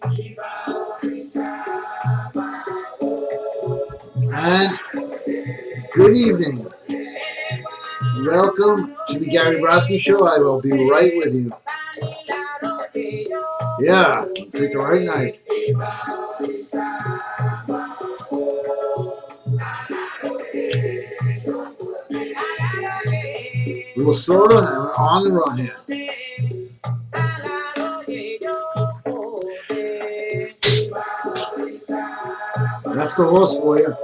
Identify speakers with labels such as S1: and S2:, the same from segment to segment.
S1: And good evening. Welcome to the Gary Brodsky Show. I will be right with you. Yeah, treat the right night. We will slow down and we're on the run here. That's the horse for you.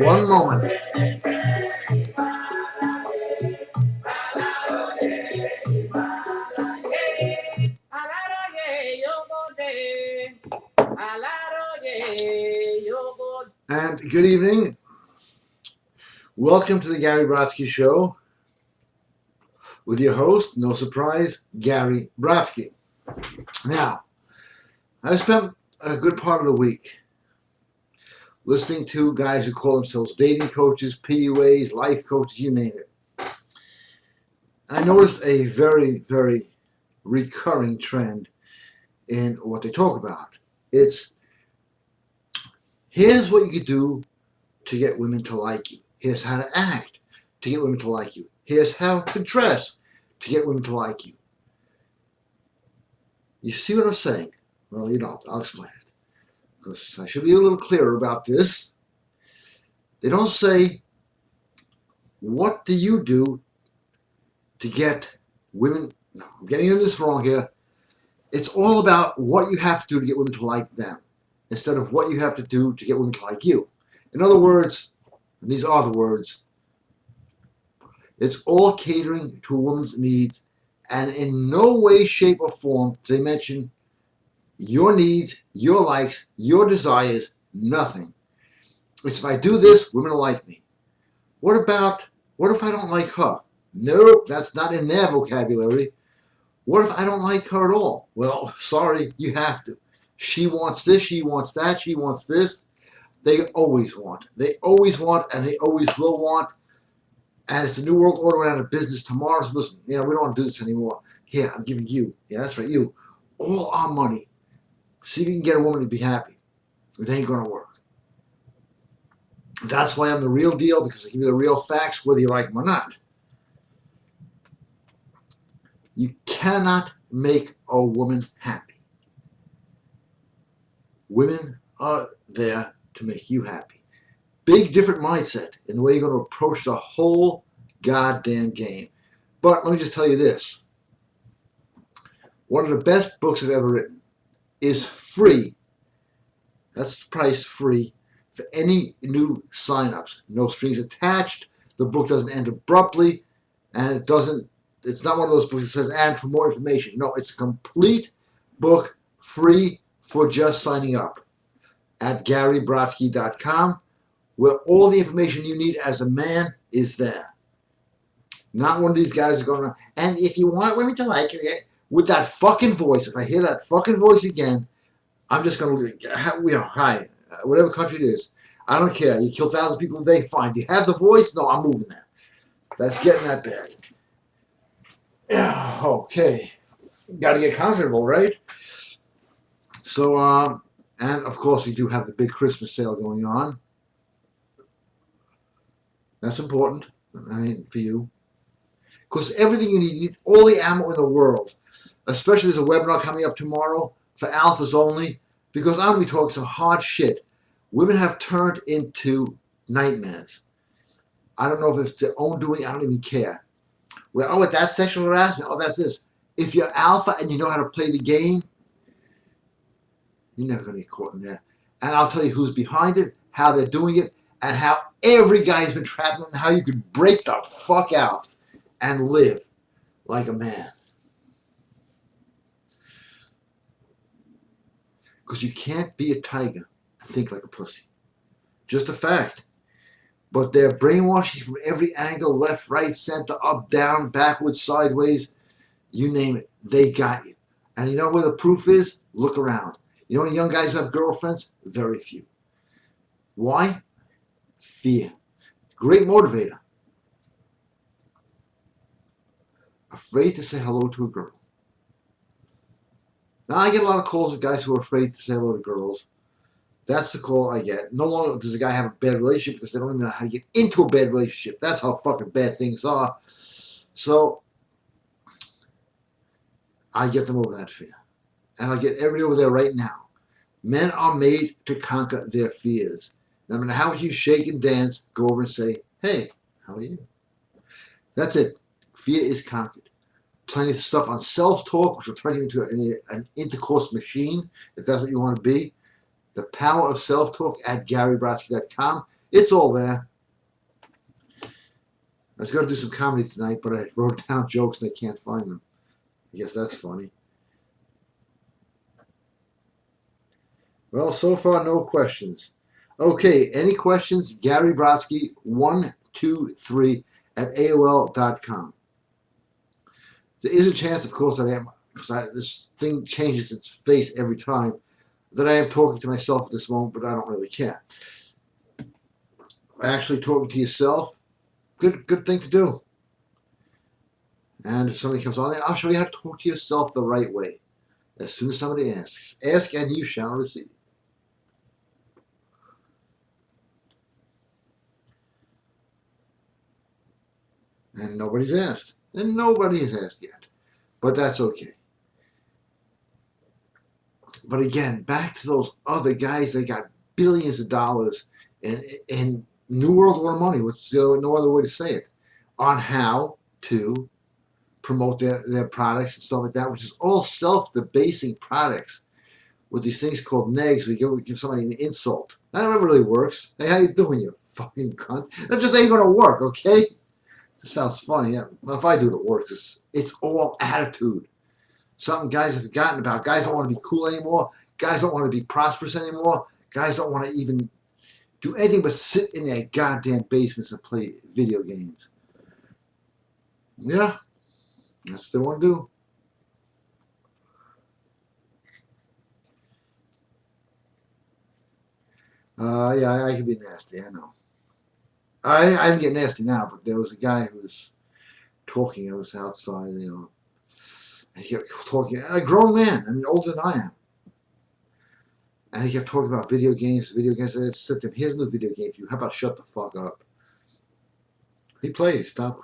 S1: One moment. And good evening. Welcome to the Gary Brodsky Show with your host, no surprise, Gary Brodsky. Now, I spent a good part of the week listening to guys who call themselves dating coaches, PUAs, life coaches, you name it. I noticed a very, very recurring trend in what they talk about. It's, here's what you could do to get women to like you. Here's how to act to get women to like you. Here's how to dress to get women to like you. You see what I'm saying? Well, you don't. I'll explain it. Because I should be a little clearer about this. They don't say, what do you do to get women? No, I'm getting into this wrong here. It's all about what you have to do to get women to like them, instead of what you have to do to get women to like you. In other words, and these are the words, it's all catering to a woman's needs, and in no way, shape, or form do they mention your needs, your likes, your desires, nothing. It's if I do this, women will like me. What if I don't like her? Nope, that's not in their vocabulary. What if I don't like her at all? Well, sorry, you have to. She wants this, she wants that, she wants this. They always want. They always want, and they always will want. And it's a new world order out of business tomorrow. So listen, we don't want to do this anymore. Here, I'm giving you, that's right, you, all our money. See if you can get a woman to be happy. It ain't going to work. That's why I'm the real deal, because I give you the real facts, whether you like them or not. You cannot make a woman happy. Women are there to make you happy. Big different mindset in the way you're going to approach the whole goddamn game. But let me just tell you this. One of the best books I've ever written is free. That's the price, free, for any new signups. No strings attached. The book doesn't end abruptly, and it's not one of those books that says, and for more information. No, it's a complete book, free for just signing up at GaryBrodsky.com, where all the information you need as a man is there. Not one of these guys are going to, and if you want women to like it, with that fucking voice, if I hear that fucking voice again, I'm just going to, hi, whatever country it is, I don't care. You kill 1,000 people a day, fine. Do you have the voice? No, I'm moving that. That's getting that bad. Yeah, okay. Got to get comfortable, right? So, and of course we do have the big Christmas sale going on. That's important, for you. Because everything you need all the ammo in the world. Especially there's a webinar coming up tomorrow for alphas only, because I'm going to be talking some hard shit. Women have turned into nightmares. I don't know if it's their own doing, I don't even care. Well, that's sexual harassment, that's this. If you're alpha and you know how to play the game, you're never going to get caught in there. And I'll tell you who's behind it, how they're doing it, and how every guy's been trapped in it, and how you could break the fuck out and live like a man. Because you can't be a tiger and think like a pussy. Just a fact. But they're brainwashing from every angle, left, right, center, up, down, backwards, sideways, you name it. They got you. And you know where the proof is? Look around. You know any young guys who have girlfriends? Very few. Why? Fear. Great motivator. Afraid to say hello to a girl. Now, I get a lot of calls of guys who are afraid to say hello to girls. That's the call I get. No longer does a guy have a bad relationship because they don't even know how to get into a bad relationship. That's how fucking bad things are. So, I get them over that fear. And I get everybody over there right now. Men are made to conquer their fears. No matter how you shake and dance, go over and say, hey, how are you? That's it. Fear is conquered. Plenty of stuff on self-talk, which will turn you into an intercourse machine, if that's what you want to be. The Power of Self-Talk at GaryBrodsky.com. It's all there. I was going to do some comedy tonight, but I wrote down jokes and I can't find them. I guess that's funny. Well, so far, no questions. Okay, any questions? Gary Brodsky 123 at AOL.com. There is a chance, of course, that I am, because this thing changes its face every time, that I am talking to myself at this moment, but I don't really care. Actually, talking to yourself, good thing to do. And if somebody comes on there, I'll show you how to talk to yourself the right way. As soon as somebody asks, ask and you shall receive. And nobody's asked. And nobody has asked yet. But that's okay. But again, back to those other guys that got billions of dollars and New World Order money, what's no other way to say it, on how to promote their products and stuff like that, which is all self-debasing products with these things called negs. We give somebody an insult. That never really works. Hey, how you doing, you fucking cunt? That just ain't going to work, okay? It sounds funny. Yeah. Well, if I do the work, it's all attitude. Something guys have forgotten about. Guys don't want to be cool anymore. Guys don't want to be prosperous anymore. Guys don't want to even do anything but sit in their goddamn basements and play video games. Yeah, that's what they want to do. Yeah, I can be nasty, I know. I didn't get nasty now, but there was a guy who was talking. I was outside, and he kept talking. A grown man, I mean, older than I am. And he kept talking about video games. And I said to him, here's a new video game for you. How about shut the fuck up? He played. Stop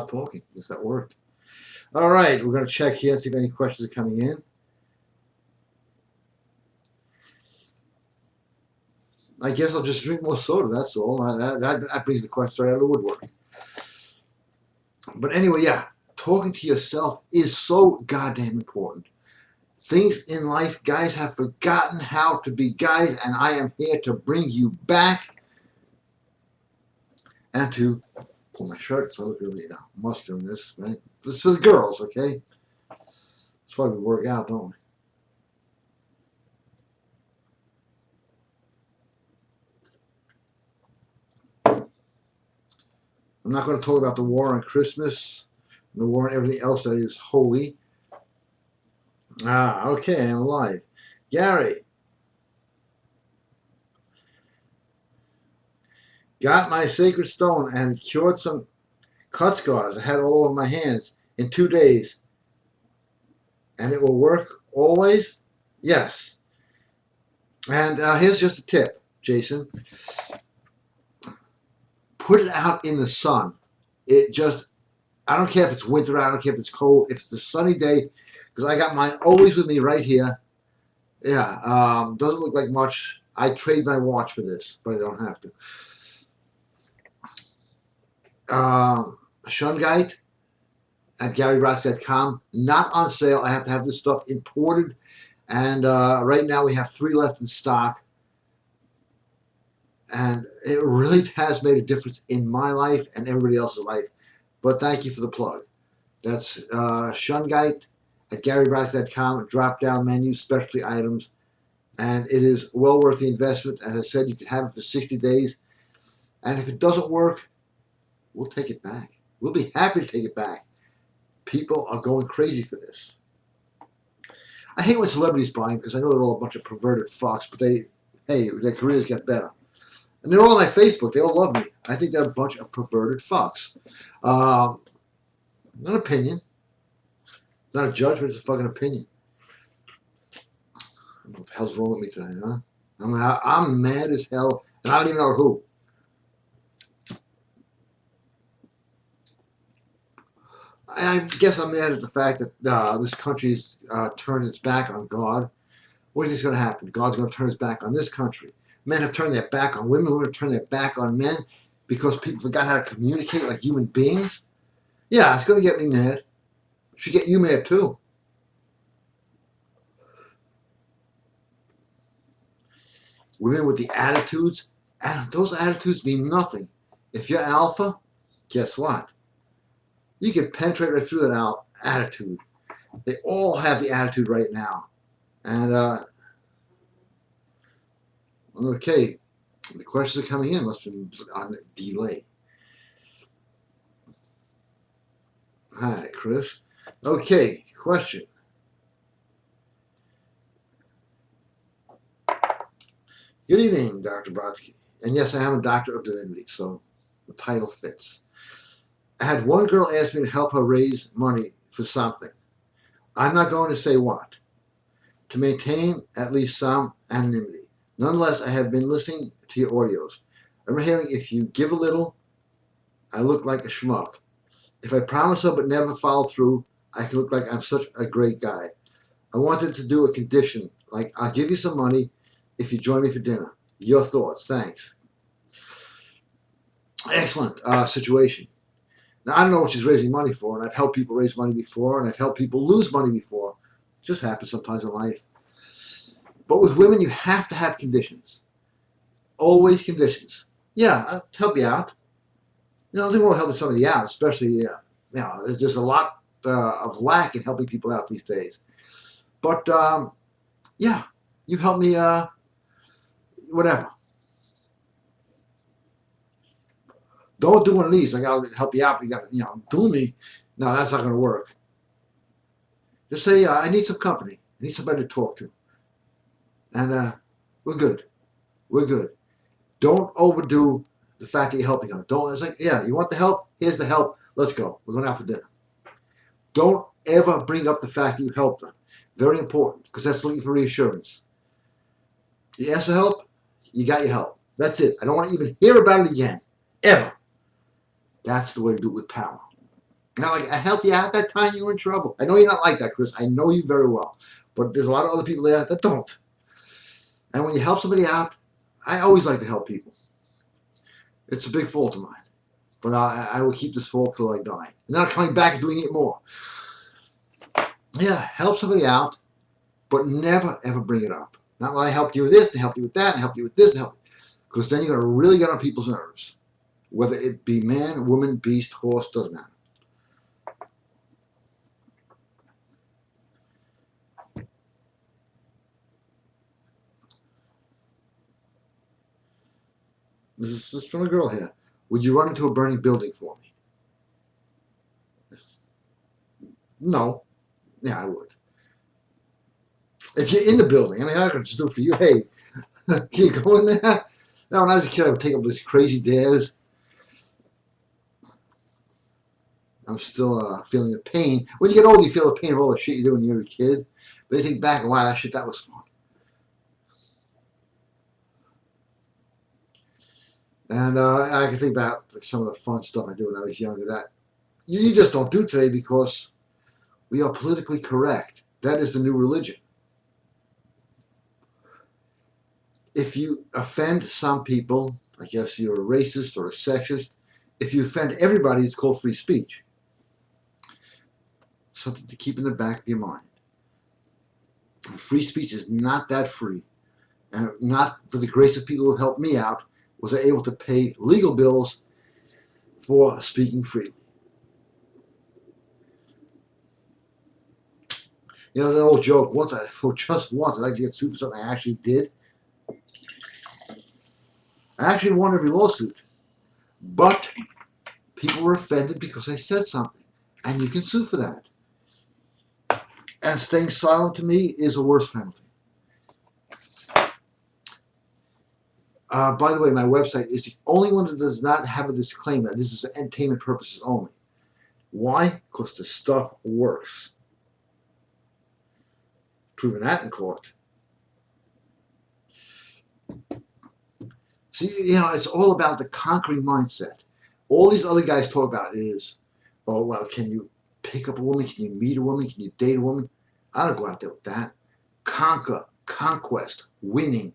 S1: talking. If that worked. All right, we're going to check here and see if any questions are coming in. I guess I'll just drink more soda, that's all. That brings the question right out of the woodwork. But anyway, yeah, talking to yourself is so goddamn important. Things in life, guys have forgotten how to be guys, and I am here to bring you back and to pull my shirt so I look really muscular in this, right? This is the girls, okay? That's why we work out, don't we? I'm not going to talk about the war on Christmas and the war on everything else that is holy. Okay, I'm alive. Gary. Got my sacred stone and cured some cut scars I had all over my hands in 2 days. And it will work always? Yes. And here's just a tip, Jason. Put it out in the sun. I don't care if it's winter, I don't care if it's cold, if it's a sunny day, because I got mine always with me right here. Yeah, doesn't look like much. I trade my watch for this, but I don't have to. Shungite at GaryBrodsky.com. Not on sale. I have to have this stuff imported. And right now we have 3 left in stock. And it really has made a difference in my life and everybody else's life. But thank you for the plug. That's Shungite at GaryBrodsky.com. Drop down menu, specialty items. And it is well worth the investment. As I said, you can have it for 60 days. And if it doesn't work, we'll take it back. We'll be happy to take it back. People are going crazy for this. I hate when celebrities buy them because I know they're all a bunch of perverted fucks, but their careers get better. And they're all on my Facebook. They all love me. I think they're a bunch of perverted fucks. An opinion. It's not a judgment, it's a fucking opinion. What the hell's wrong with me today, huh? I'm mad as hell, and I don't even know who. I guess I'm mad at the fact that this country's turned its back on God. What do you think is going to happen? God's going to turn his back on this country. Men have turned their back on women. Women have turned their back on men because people forgot how to communicate like human beings. Yeah, it's going to get me mad. It should get you mad too. Women with the attitudes, those attitudes mean nothing. If you're alpha, guess what? You can penetrate right through that attitude. They all have the attitude right now. And, okay, the questions are coming in. Must have been on delay. Hi, Chris. Okay, question. Good evening, Dr. Brodsky. And yes, I am a doctor of divinity, so the title fits. I had one girl ask me to help her raise money for something. I'm not going to say what. To maintain at least some anonymity. Nonetheless, I have been listening to your audios. I'm hearing if you give a little, I look like a schmuck. If I promise her but never follow through, I can look like I'm such a great guy. I wanted to do a condition, like I'll give you some money if you join me for dinner. Your thoughts. Thanks. Excellent situation. Now, I don't know what she's raising money for, and I've helped people raise money before, and I've helped people lose money before. It just happens sometimes in life. But with women, you have to have conditions. Always conditions. Yeah, I'll help you out. Nothing wrong with helping somebody out, especially, there's just a lot of lack in helping people out these days. But, yeah, you help me, whatever. Don't do one of these. Like, I'll help you out, but you got to, do me. No, that's not going to work. Just say, I need some company. I need somebody to talk to. And we're good. We're good. Don't overdo the fact that you're helping her. Don't, it's like, yeah, you want the help? Here's the help. Let's go. We're going out for dinner. Don't ever bring up the fact that you helped her. Very important, because that's looking for reassurance. You ask for help, you got your help. That's it. I don't want to even hear about it again. Ever. That's the way to do it with power. Not like, I helped you out that time you were in trouble. I know you're not like that, Chris. I know you very well. But there's a lot of other people there that don't. And when you help somebody out, I always like to help people. It's a big fault of mine. But I will keep this fault till I die. And then I'm coming back and doing it more. Yeah, help somebody out, but never, ever bring it up. Not when I helped you with this, and helped you with that, and helped you with this, and helped you. Because then you're going to really get on people's nerves. Whether it be man, woman, beast, horse, doesn't matter. This is from a girl here. Would you run into a burning building for me? No. Yeah, I would. If you're in the building, I mean, I could just do it for you. Hey, can you go in there? No, when I was a kid, I would take up these crazy dares. I'm still feeling the pain. When you get older, you feel the pain of all the shit you do when you're a kid. But you think back, wow, that shit, that was fun. And I can think about like, some of the fun stuff I did when I was younger that you just don't do today because we are politically correct. That is the new religion. If you offend some people, I guess you're a racist or a sexist. If you offend everybody, it's called free speech. Something to keep in the back of your mind. Free speech is not that free. And not for the grace of people who helped me out was I able to pay legal bills for speaking freely. You know, the old joke, just once, I'd like to get sued for something I actually did. I actually won every lawsuit. But people were offended because I said something. And you can sue for that. And staying silent to me is a worse penalty. By the way, my website is the only one that does not have a disclaimer. This is for entertainment purposes only. Why? Because the stuff works. Proven that in court. See, it's all about the conquering mindset. All these other guys talk about is, oh, well, can you pick up a woman? Can you meet a woman? Can you date a woman? I don't go out there with that. Conquer, conquest, winning,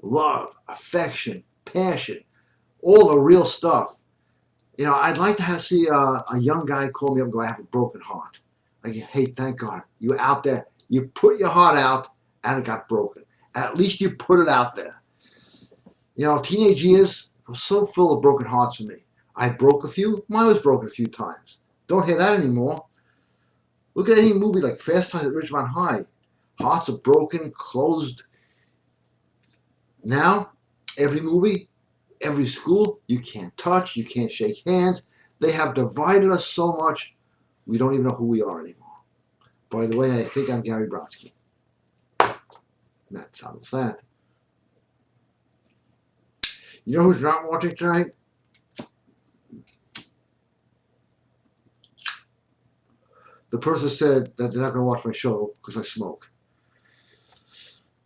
S1: love, affection, passion, all the real stuff. I'd like to see a young guy call me up and go, I have a broken heart. Like, hey, thank God, you out there, you put your heart out and it got broken. At least you put it out there. Teenage years were so full of broken hearts for me. I broke a few, mine was broken a few times. Don't hear that anymore. Look at any movie like Fast Times at Ridgemont High. Hearts are broken, closed. Now, every movie, every school, you can't touch, you can't shake hands. They have divided us so much, we don't even know who we are anymore. By the way, I think I'm Gary Brodsky. That's how it's that. You know who's not watching tonight? The person said that they're not going to watch my show because I smoke.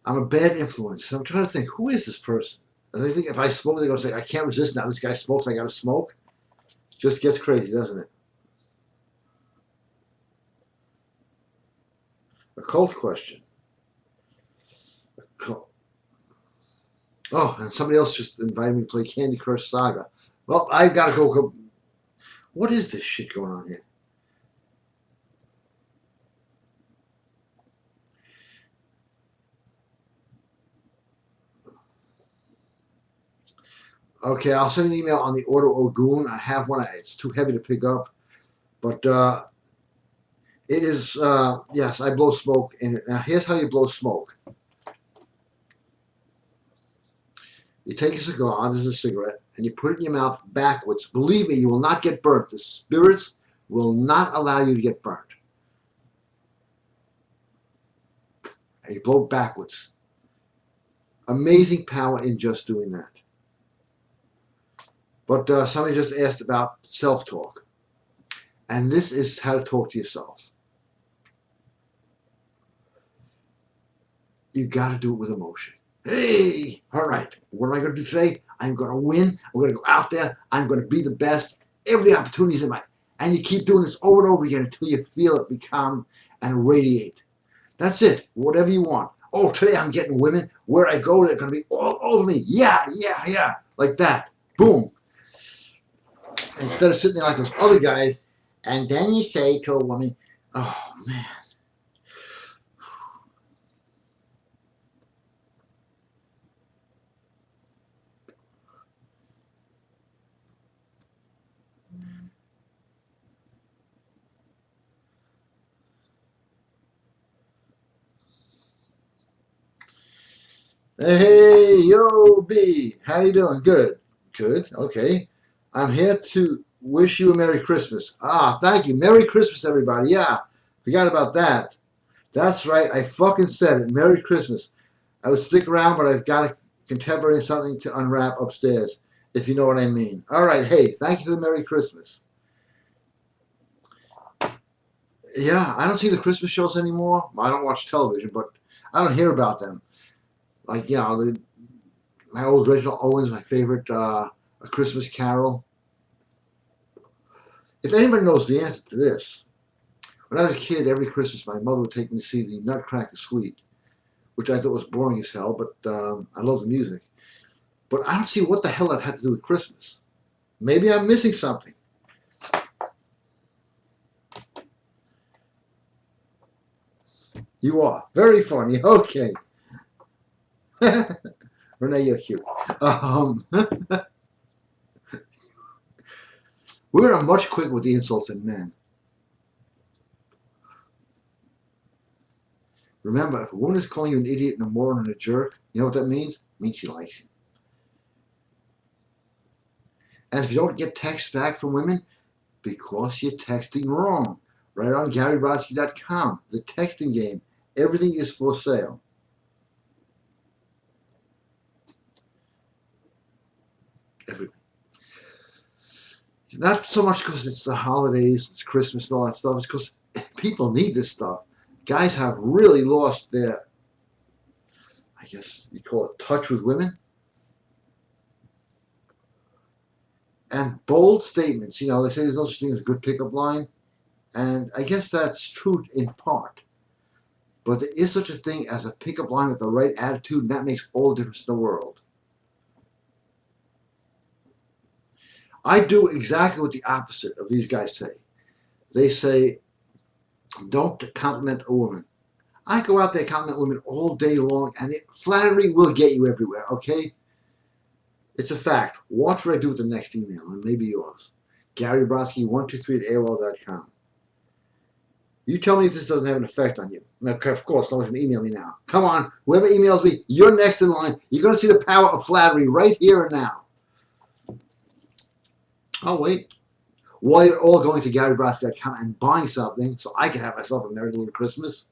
S1: I'm a bad influence. I'm trying to think, who is this person? And they think if I smoke, they're going to say, I can't resist now. This guy smokes, I got to smoke. Just gets crazy, doesn't it? A cult question. A cult. Oh, and somebody else just invited me to play Candy Crush Saga. Well, I've got to go. What is this shit going on here? Okay, I'll send an email on the Auto Ogun. I have one. It's too heavy to pick up. But it is, yes, I blow smoke in it. Now, here's how you blow smoke. You take a cigar, this is a cigarette, and you put it in your mouth backwards. Believe me, you will not get burnt. The spirits will not allow you to get burnt. And you blow backwards. Amazing power in just doing that. But somebody just asked about self-talk. And this is how to talk to yourself. You got to do it with emotion. Hey, all right, what am I going to do today? I'm going to win. I'm going to go out there. I'm going to be the best. Every opportunity is in my... And you keep doing this over and over again until you feel it become and radiate. That's it. Whatever you want. Oh, today I'm getting women. Where I go, they're going to be all over me. Yeah, yeah, yeah. Like that. Boom. Instead of sitting there like those other guys, and then you say to a woman, oh, man. Hey, yo, B, how you doing? Good. Good, okay. I'm here to wish you a Merry Christmas. Ah, thank you. Merry Christmas, everybody. Yeah, forgot about that. That's right, I fucking said it. Merry Christmas. I would stick around, but I've got a contemporary something to unwrap upstairs, if you know what I mean. All right, hey, thank you for the Merry Christmas. Yeah, I don't see the Christmas shows anymore. I don't watch television, but I don't hear about them. Like, my old Reginald Owens, my favorite, A Christmas Carol. If anybody knows the answer to this, when I was a kid, every Christmas my mother would take me to see the Nutcracker Suite, which I thought was boring as hell, but I love the music. But I don't see what the hell that had to do with Christmas. Maybe I'm missing something. You are. Very funny. Okay. Renee, you're cute. Women are much quicker with the insults than men. Remember, if a woman is calling you an idiot and a moron and a jerk, you know what that means? It means she likes you. And if you don't get texts back from women, because you're texting wrong. Right on GaryBrodsky.com. The texting game. Everything is for sale. Everything. Not so much because it's the holidays, it's Christmas and all that stuff. It's because people need this stuff. Guys have really lost their, I guess you call it, touch with women. And bold statements. You know, they say there's no such thing as a good pickup line. And I guess that's true in part. But there is such a thing as a pickup line with the right attitude, and that makes all the difference in the world. I do exactly what the opposite of these guys say. They say, don't compliment a woman. I go out there and compliment women all day long, and flattery will get you everywhere, okay? It's a fact. Watch what I do with the next email, and maybe yours. Gary Brodsky 123 at AOL.com. You tell me if this doesn't have an effect on you. Of course, no one's going to email me now. Come on, whoever emails me, you're next in line. You're going to see the power of flattery right here and now. Oh, wait. While you're all going to GaryBrodsky.com and buying something so I can have myself a merry little Christmas,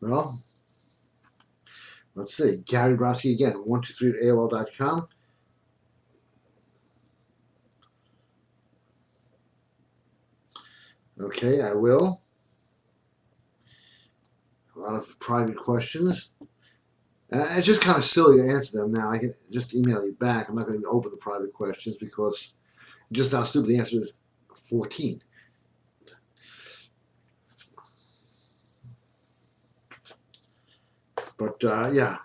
S1: well, let's see. Gary Brodsky again, 123 at AOL.com. Okay, I will. A lot of private questions. And it's just kind of silly to answer them now. I can just email you back. I'm not going to open the private questions because just how stupid the answer is 14. But yeah.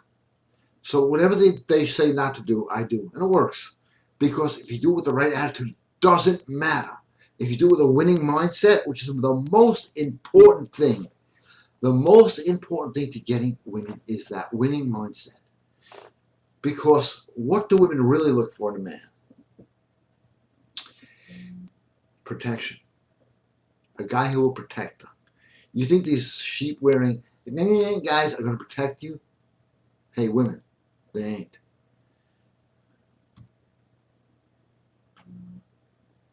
S1: So whatever they say not to do, I do. And it works. Because if you do it with the right attitude, it doesn't matter. If you do it with a winning mindset, which is the most important thing, the most important thing to getting women is that winning mindset. Because what do women really look for in a man? Protection. A guy who will protect them. You think these sheep-wearing guys are going to protect you? Hey, women, they ain't.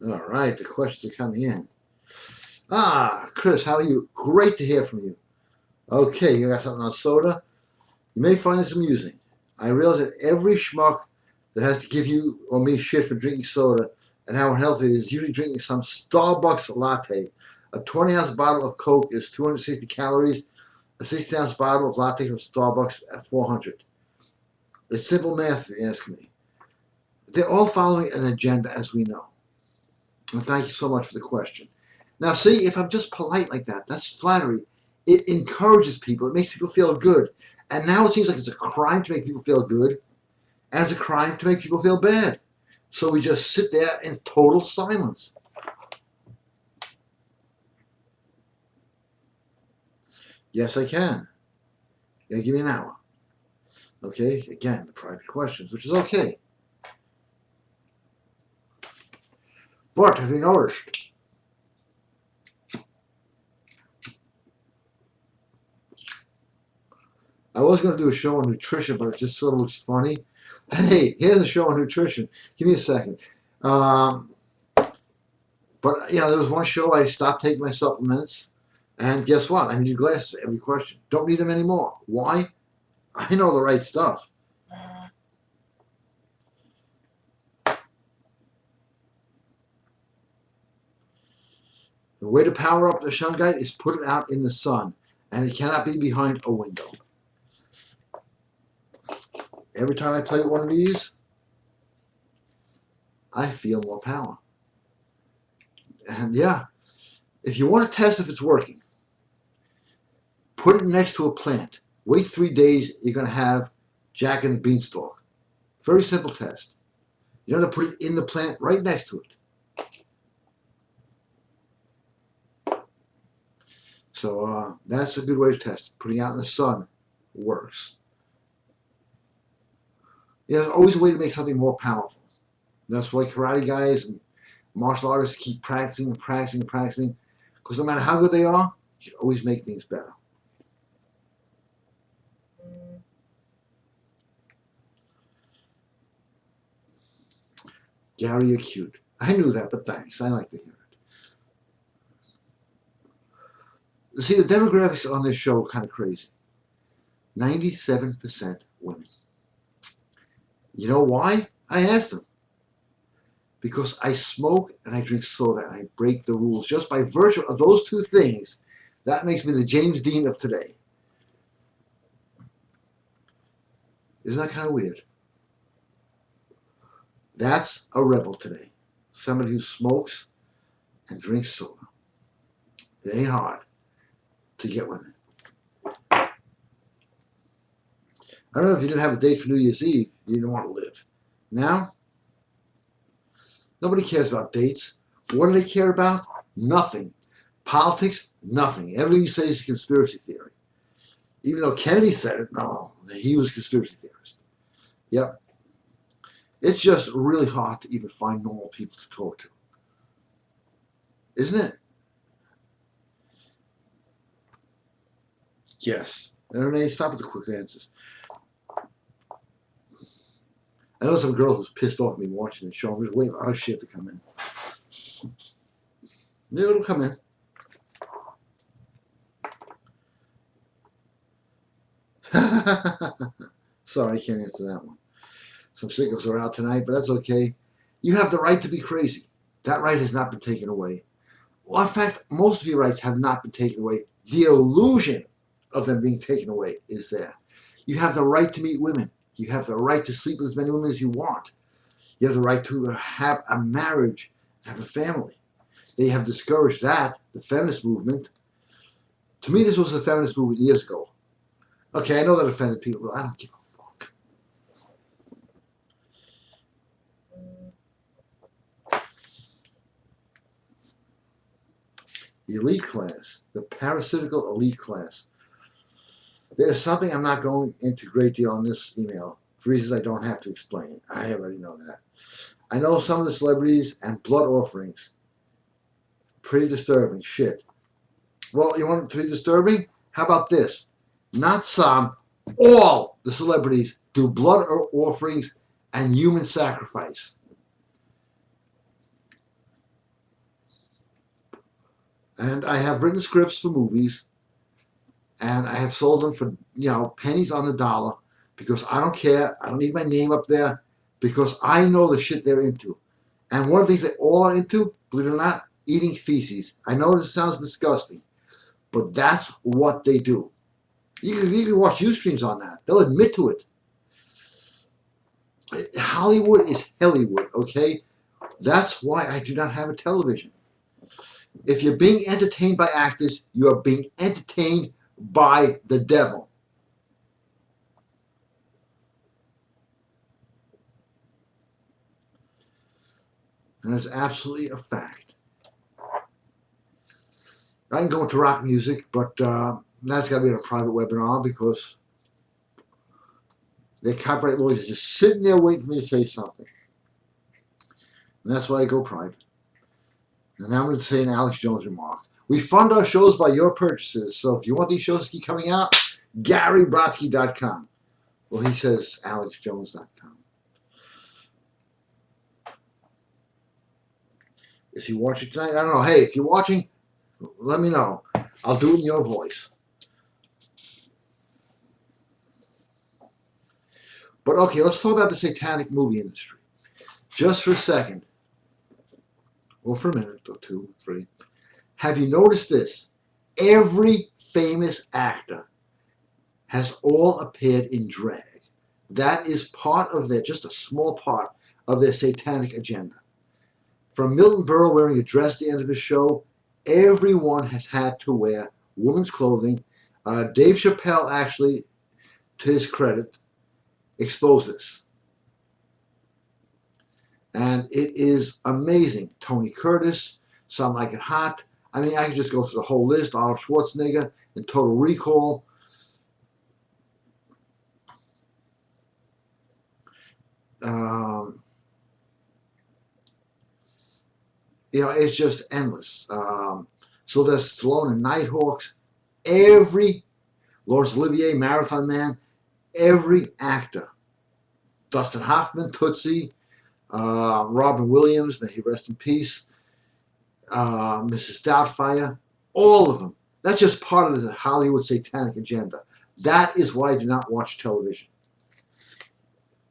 S1: All right, the questions are coming in. Chris, how are you? Great to hear from you. Okay, you got something on soda? You may find this amusing. I realize that every schmuck that has to give you or me shit for drinking soda and how unhealthy it is usually drinking some Starbucks latte. A 20-ounce bottle of Coke is 260 calories. A 60-ounce bottle of latte from Starbucks at 400. It's simple math, if you ask me. They're all following an agenda, as we know. And thank you so much for the question. Now, see, if I'm just polite like that, that's flattery. It encourages people. It makes people feel good. And now it seems like it's a crime to make people feel good, and it's a crime to make people feel bad. So we just sit there in total silence. Yes, I can. You gotta give me an hour. Okay, again, the private questions, which is okay. But have you noticed? I was going to do a show on nutrition, but it just sort of looks funny. Hey, here's a show on nutrition. Give me a second. But, there was one show I stopped taking my supplements, and guess what? I needed glasses every question. Don't need them anymore. Why? I know the right stuff. The way to power up the shungite is put it out in the sun, and it cannot be behind a window. Every time I play with one of these, I feel more power. And yeah, if you want to test if it's working, put it next to a plant. Wait 3 days, you're going to have Jack and the Beanstalk. Very simple test. You don't have to put it in the plant, right next to it. So that's a good way to test. Putting it out in the sun works. There's always a way to make something more powerful. That's why karate guys and martial artists keep practicing and practicing and practicing. Because no matter how good they are, you can always make things better. Gary, you're cute. I knew that, but thanks. I like to hear it. See, the demographics on this show are kind of crazy. 97% women. You know why? I asked them. Because I smoke and I drink soda and I break the rules. Just by virtue of those two things, that makes me the James Dean of today. Isn't that kind of weird? That's a rebel today. Somebody who smokes and drinks soda. It ain't hard to get women. I don't know if you didn't have a date for New Year's Eve, you didn't want to live. Now, nobody cares about dates. What do they care about? Nothing. Politics? Nothing. Everything you say is a conspiracy theory. Even though Kennedy said it, no, he was a conspiracy theorist. Yep. It's just really hard to even find normal people to talk to. Isn't it? Yes. And Renee, stop with the quick answers. I know some girl who's pissed off at me watching the show. I'm just waiting for her shit to come in. Yeah, it'll come in. Sorry, I can't answer that one. Some sickos are out tonight, but that's okay. You have the right to be crazy. That right has not been taken away. Well, in fact, most of your rights have not been taken away. The illusion of them being taken away is there. You have the right to meet women. You have the right to sleep with as many women as you want. You have the right to have a marriage, have a family. They have discouraged that, the feminist movement. To me, this was the feminist movement years ago. Okay, I know that offended people, but I don't give a fuck. The elite class, the parasitical elite class. There's something I'm not going into a great deal on this email for reasons I don't have to explain. I already know that. I know some of the celebrities and blood offerings. Pretty disturbing shit. Well, you want it to be disturbing? How about this? Not some, all the celebrities do blood offerings and human sacrifice. And I have written scripts for movies, and I have sold them for, pennies on the dollar, because I don't care. I don't need my name up there, because I know the shit they're into. And one of the things they all are into, believe it or not, eating feces. I know this sounds disgusting, but that's what they do. You can watch Ustreams on that. They'll admit to it. Hollywood is Hollywood, okay? That's why I do not have a television. If you're being entertained by actors, you are being entertained by the devil. And that's absolutely a fact. I can go into rock music, but that's got to be in a private webinar, because the copyright lawyers are just sitting there waiting for me to say something. And that's why I go private. And now I'm going to say an Alex Jones remark. We fund our shows by your purchases. So if you want these shows to keep coming out, GaryBrodsky.com. Well, he says AlexJones.com. Is he watching tonight? I don't know. Hey, if you're watching, let me know. I'll do it in your voice. But okay, let's talk about the satanic movie industry. Just for a second. Or for a minute, or two, three. Have you noticed this? Every famous actor has all appeared in drag. That is part of their, just a small part of their satanic agenda. From Milton Berle wearing a dress at the end of his show, everyone has had to wear women's clothing. Dave Chappelle, actually, to his credit, exposed this. And it is amazing. Tony Curtis, Some Like It Hot. I mean, I could just go through the whole list. Arnold Schwarzenegger in Total Recall. It's just endless. Sylvester Stallone in Nighthawks. Laurence Olivier, Marathon Man, every actor. Dustin Hoffman, Tootsie. Robin Williams, may he rest in peace, Mrs. Doubtfire, all of them. That's just part of the Hollywood satanic agenda. That is why I do not watch television.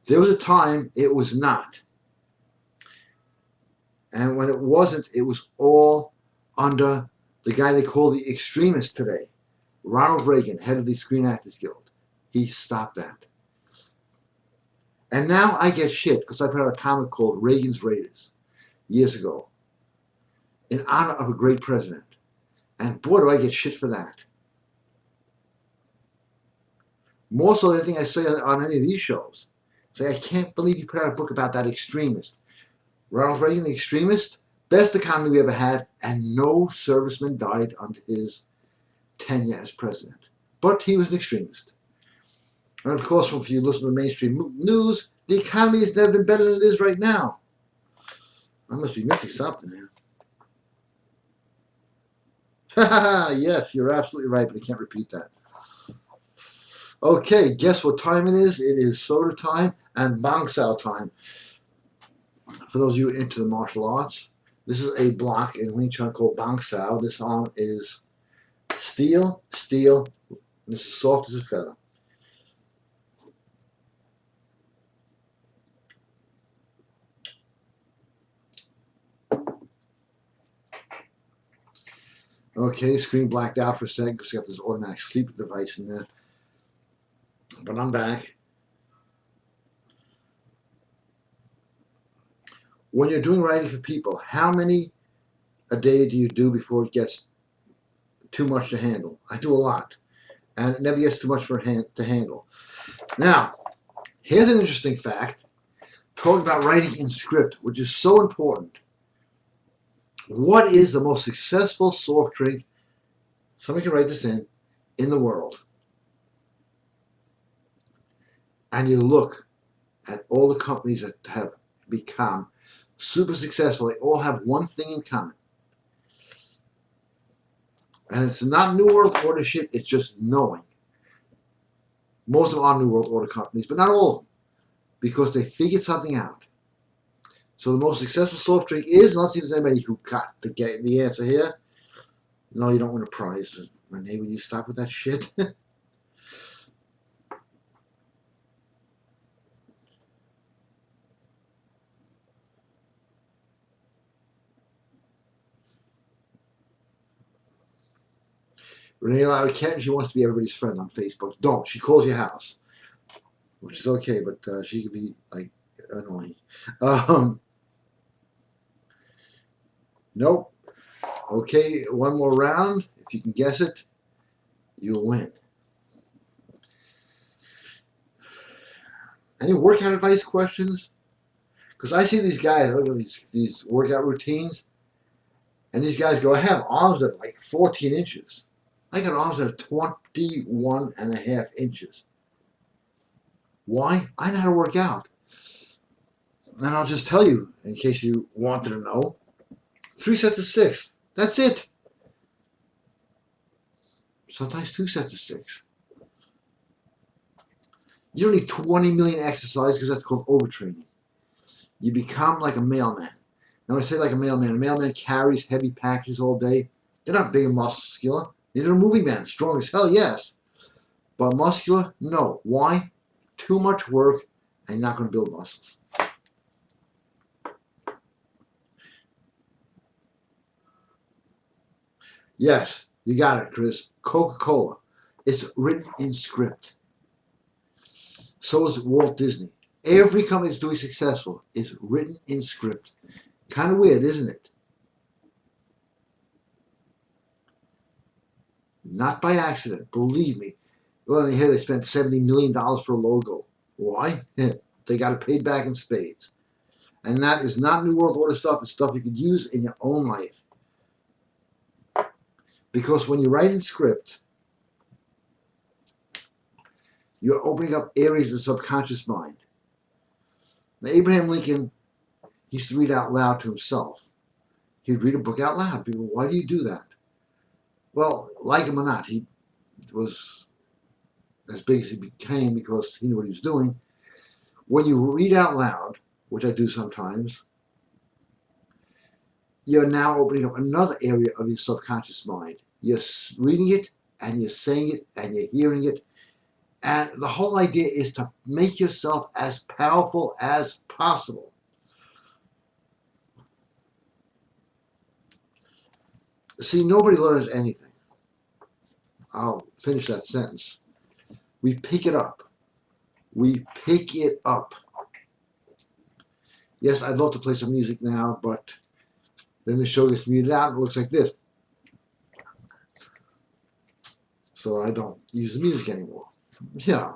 S1: There was a time it was not. And when it wasn't, it was all under the guy they call the extremist today, Ronald Reagan, head of the Screen Actors Guild. He stopped that. And now I get shit because I put out a comic called Reagan's Raiders years ago in honor of a great president. And boy, do I get shit for that. More so than anything I say on any of these shows. Say, I can't believe you put out a book about that extremist. Ronald Reagan, the extremist, best economy we ever had, and no serviceman died under his tenure as president. But he was an extremist. And of course, if you listen to the mainstream news, the economy has never been better than it is right now. I must be missing something here. Yes, you're absolutely right, but I can't repeat that. Okay, guess what time it is? It is soda time and bang sao time. For those of you into the martial arts, this is a block in Wing Chun called bang sao. This arm is steel, steel. This is soft as a feather. Okay, screen blacked out for a second because we got this automatic sleep device in there. But I'm back. When you're doing writing for people, how many a day do you do before it gets too much to handle? I do a lot. And it never gets too much to handle. Now, here's an interesting fact. Talking about writing in script, which is so important. What is the most successful soft drink, somebody can write this in the world? And you look at all the companies that have become super successful. They all have one thing in common. And it's not New World Order shit, it's just knowing. Most of them are New World Order companies, but not all of them. Because they figured something out. So the most successful soft drink is, let's see if there's anybody who got the answer here. No, you don't win a prize. Renee, will you stop with that shit? Renee Lowry Kenton, she wants to be everybody's friend on Facebook. Don't. She calls your house. Which is okay, but she can be, like, annoying. Nope. Okay, one more round. If you can guess it, you'll win. Any workout advice questions? Because I see these guys, I look at these workout routines, and these guys go, I have arms that are like 14 inches. I got arms that are 21 and a half inches. Why? I know how to work out. And I'll just tell you, in case you wanted to know, 3 sets of 6. That's it. Sometimes 2 sets of 6. You don't need 20 million exercises because that's called overtraining. You become like a mailman. Now, when I say like a mailman carries heavy packages all day. They're not big and muscular. Neither are movie men. Strong as hell, yes. But muscular, no. Why? Too much work and you're not going to build muscles. Yes, you got it, Chris. Coca-Cola. It's written in script. So is Walt Disney. Every company that's doing successful is written in script. Kind of weird, isn't it? Not by accident, believe me. Well, in here they spent $70 million for a logo. Why? They got it paid back in spades. And that is not New World Order stuff. It's stuff you could use in your own life. Because when you write in script, you're opening up areas of the subconscious mind. Now, Abraham Lincoln used to read out loud to himself. He'd read a book out loud. People, why do you do that? Well, like him or not, he was as big as he became because he knew what he was doing. When you read out loud, which I do sometimes, you're now opening up another area of your subconscious mind. You're reading it, and you're saying it, and you're hearing it. And the whole idea is to make yourself as powerful as possible. See, nobody learns anything. I'll finish that sentence. We pick it up. We pick it up. Yes, I'd love to play some music now, but then the show gets muted out and it looks like this. So I don't use the music anymore. Yeah.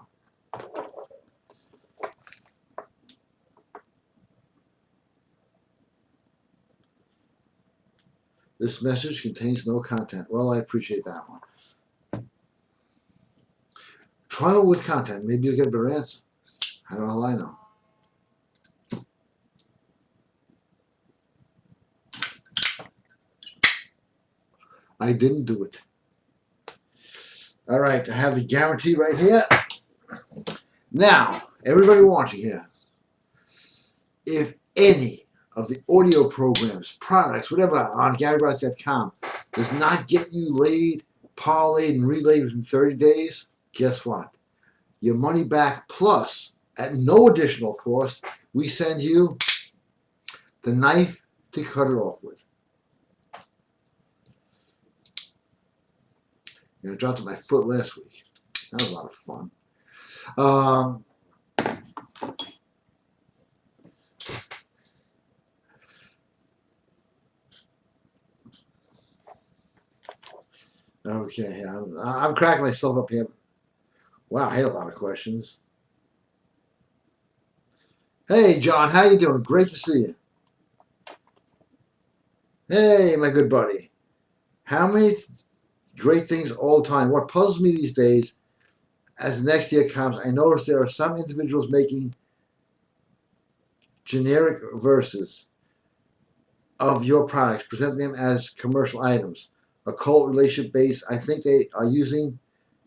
S1: This message contains no content. Well, I appreciate that one. Try it with content. Maybe you'll get a better answer. How the hell I know? I didn't do it. All right, I have the guarantee right here. Now, everybody watching here, if any of the audio programs, products, whatever, on GaryBrodsky.com does not get you laid, parlayed, and relayed within 30 days, guess what? Your money back plus, at no additional cost, we send you the knife to cut it off with. I dropped my foot last week. That was a lot of fun. Okay, I'm cracking myself up here. Wow, I had a lot of questions. Hey, John, how you doing? Great to see you. Hey, my good buddy. How many great things all the time. What puzzles me these days, as the next year comes, I notice there are some individuals making generic verses of your products, presenting them as commercial items, occult relationship based. I think they are using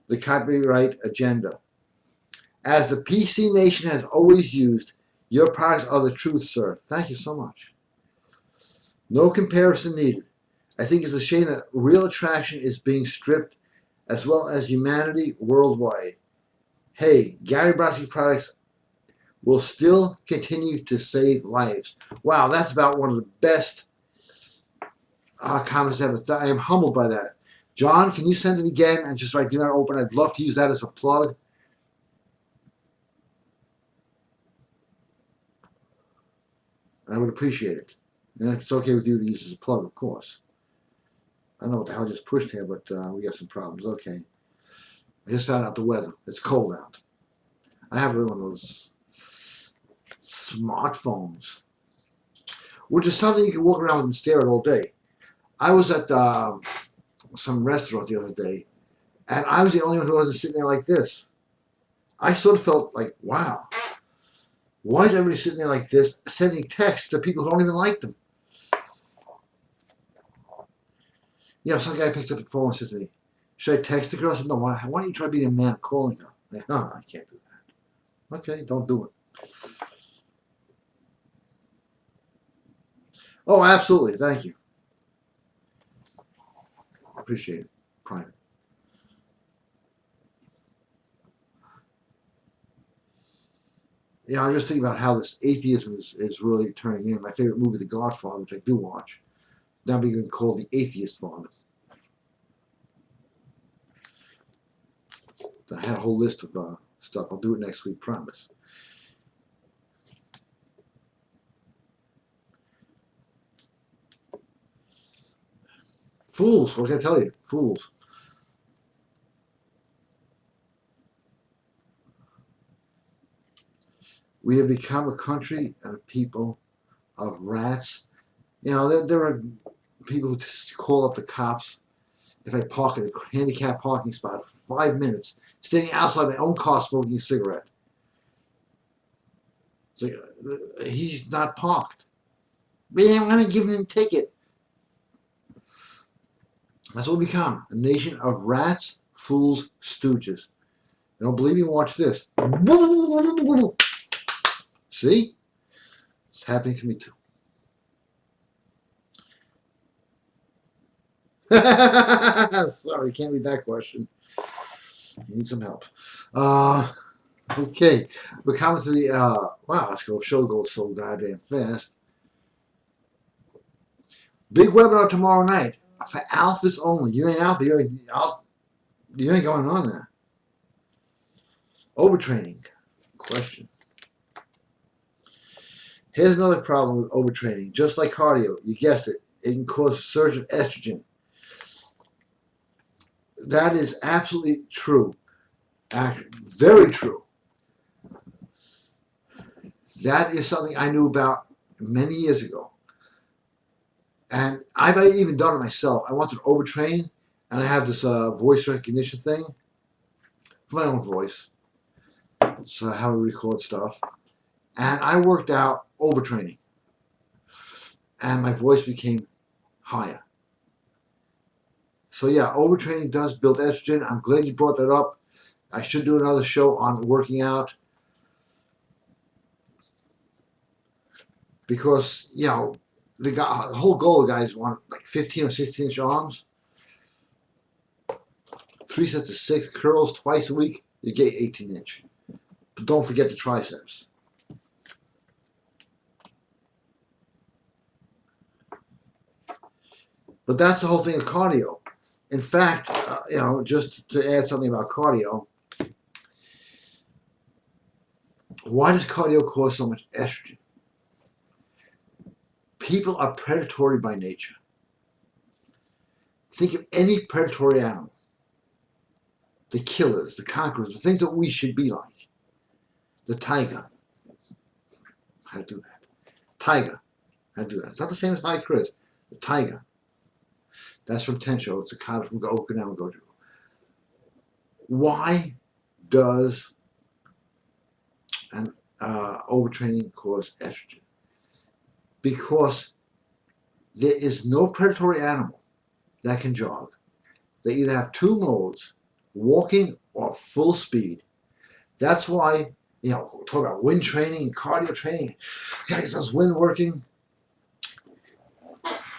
S1: the copyright agenda. As the PC Nation has always used, your products are the truth, sir. Thank you so much. No comparison needed. I think it's a shame that real attraction is being stripped, as well as humanity worldwide. Hey, Gary Brodsky products will still continue to save lives. Wow, that's about one of the best comments ever. I am humbled by that. John, can you send it again and just write do not open? I'd love to use that as a plug. I would appreciate it. And if it's okay with you to use it as a plug, of course. I don't know what the hell I just pushed here, but we got some problems. Okay. I just found out the weather. It's cold out. I have one of those smartphones, which is something you can walk around with and stare at all day. I was at some restaurant the other day, and I was the only one who wasn't sitting there like this. I sort of felt like, wow, why is everybody sitting there like this, sending texts to people who don't even like them? You know, some guy picked up the phone and said to me, should I text the girl? I said, no, why don't you try being a man calling her? Like, no, I can't do that. Okay, don't do it. Oh, absolutely. Thank you. Appreciate it. Private. Yeah, I'm just thinking about how this atheism is really turning in. My favorite movie, The Godfather, which I do watch, now being called The Atheist Father. I had a whole list of stuff. I'll do it next week, promise. Fools, what can I tell you? Fools. We have become a country and a people of rats. You know, there are people who just call up the cops if I park in a handicapped parking spot 5 minutes, standing outside my own car smoking a cigarette. It's like, he's not parked. Man, I'm going to give him a ticket. That's what we become, a nation of rats, fools, stooges. You don't believe me? Watch this. See? It's happening to me too. Sorry, can't read that question. You need some help. Okay, we're coming to the wow. Show goes so goddamn fast. Big webinar tomorrow night for alphas only. You ain't alpha. You ain't going on there. Overtraining. Question. Here's another problem with overtraining. Just like cardio, you guessed it, it can cause a surge of estrogen. That is absolutely true. Very true. That is something I knew about many years ago. And I've even done it myself. I wanted to overtrain, and I have this voice recognition thing for my own voice. So how to record stuff. And I worked out overtraining. And my voice became higher. So yeah, overtraining does build estrogen. I'm glad you brought that up. I should do another show on working out. Because, you know, the whole goal of guys want like 15 or 16 inch arms. 3 sets of 6 curls twice a week, you get 18 inch. But don't forget the triceps. But that's the whole thing of cardio. In fact, you know, just to add something about cardio, why does cardio cause so much estrogen? People are predatory by nature. Think of any predatory animal. The killers, the conquerors, the things that we should be like. The tiger. How to do that? Tiger. How to do that? It's not the same as High Chris. The tiger. That's from Tencho. It's a kata from Okinawa Goju. Why does overtraining cause estrogen? Because there is no predatory animal that can jog. They either have 2 modes, walking or full speed. That's why, you know, talk about wind training and cardio training. Gotta get those wind working.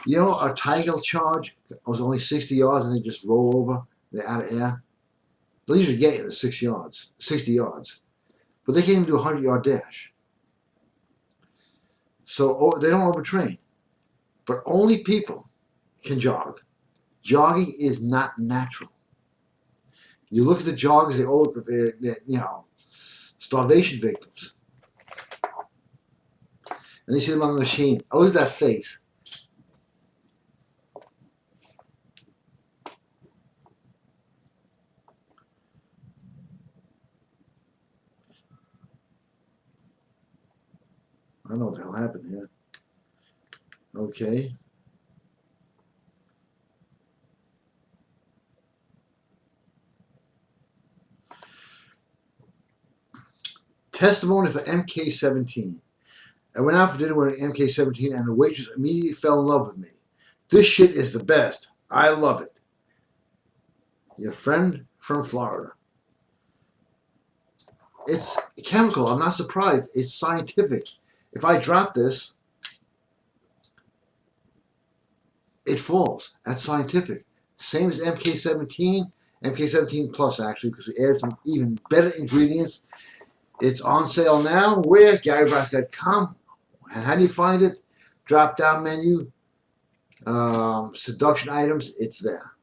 S1: You know, a tiger charge was only 60 yards and they just roll over. They're out of air. They'll usually get you the 60 yards. But they can't even do a 100-yard dash. So they don't overtrain. But only people can jog. Jogging is not natural. You look at the joggers, they all look like they're, you know, starvation victims. And you see them on the machine. Oh, look at that face. I don't know what the hell happened here. Okay. Testimony for MK17. I went out for dinner with an MK17 and the waitress immediately fell in love with me. This shit is the best. I love it. Your friend from Florida. It's chemical. I'm not surprised. It's scientific. If I drop this, it falls. That's scientific. Same as MK17, MK17 Plus actually, because we added some even better ingredients. It's on sale now. Where? GaryBrodsky.com. And how do you find it? Drop down menu, seduction items. It's there.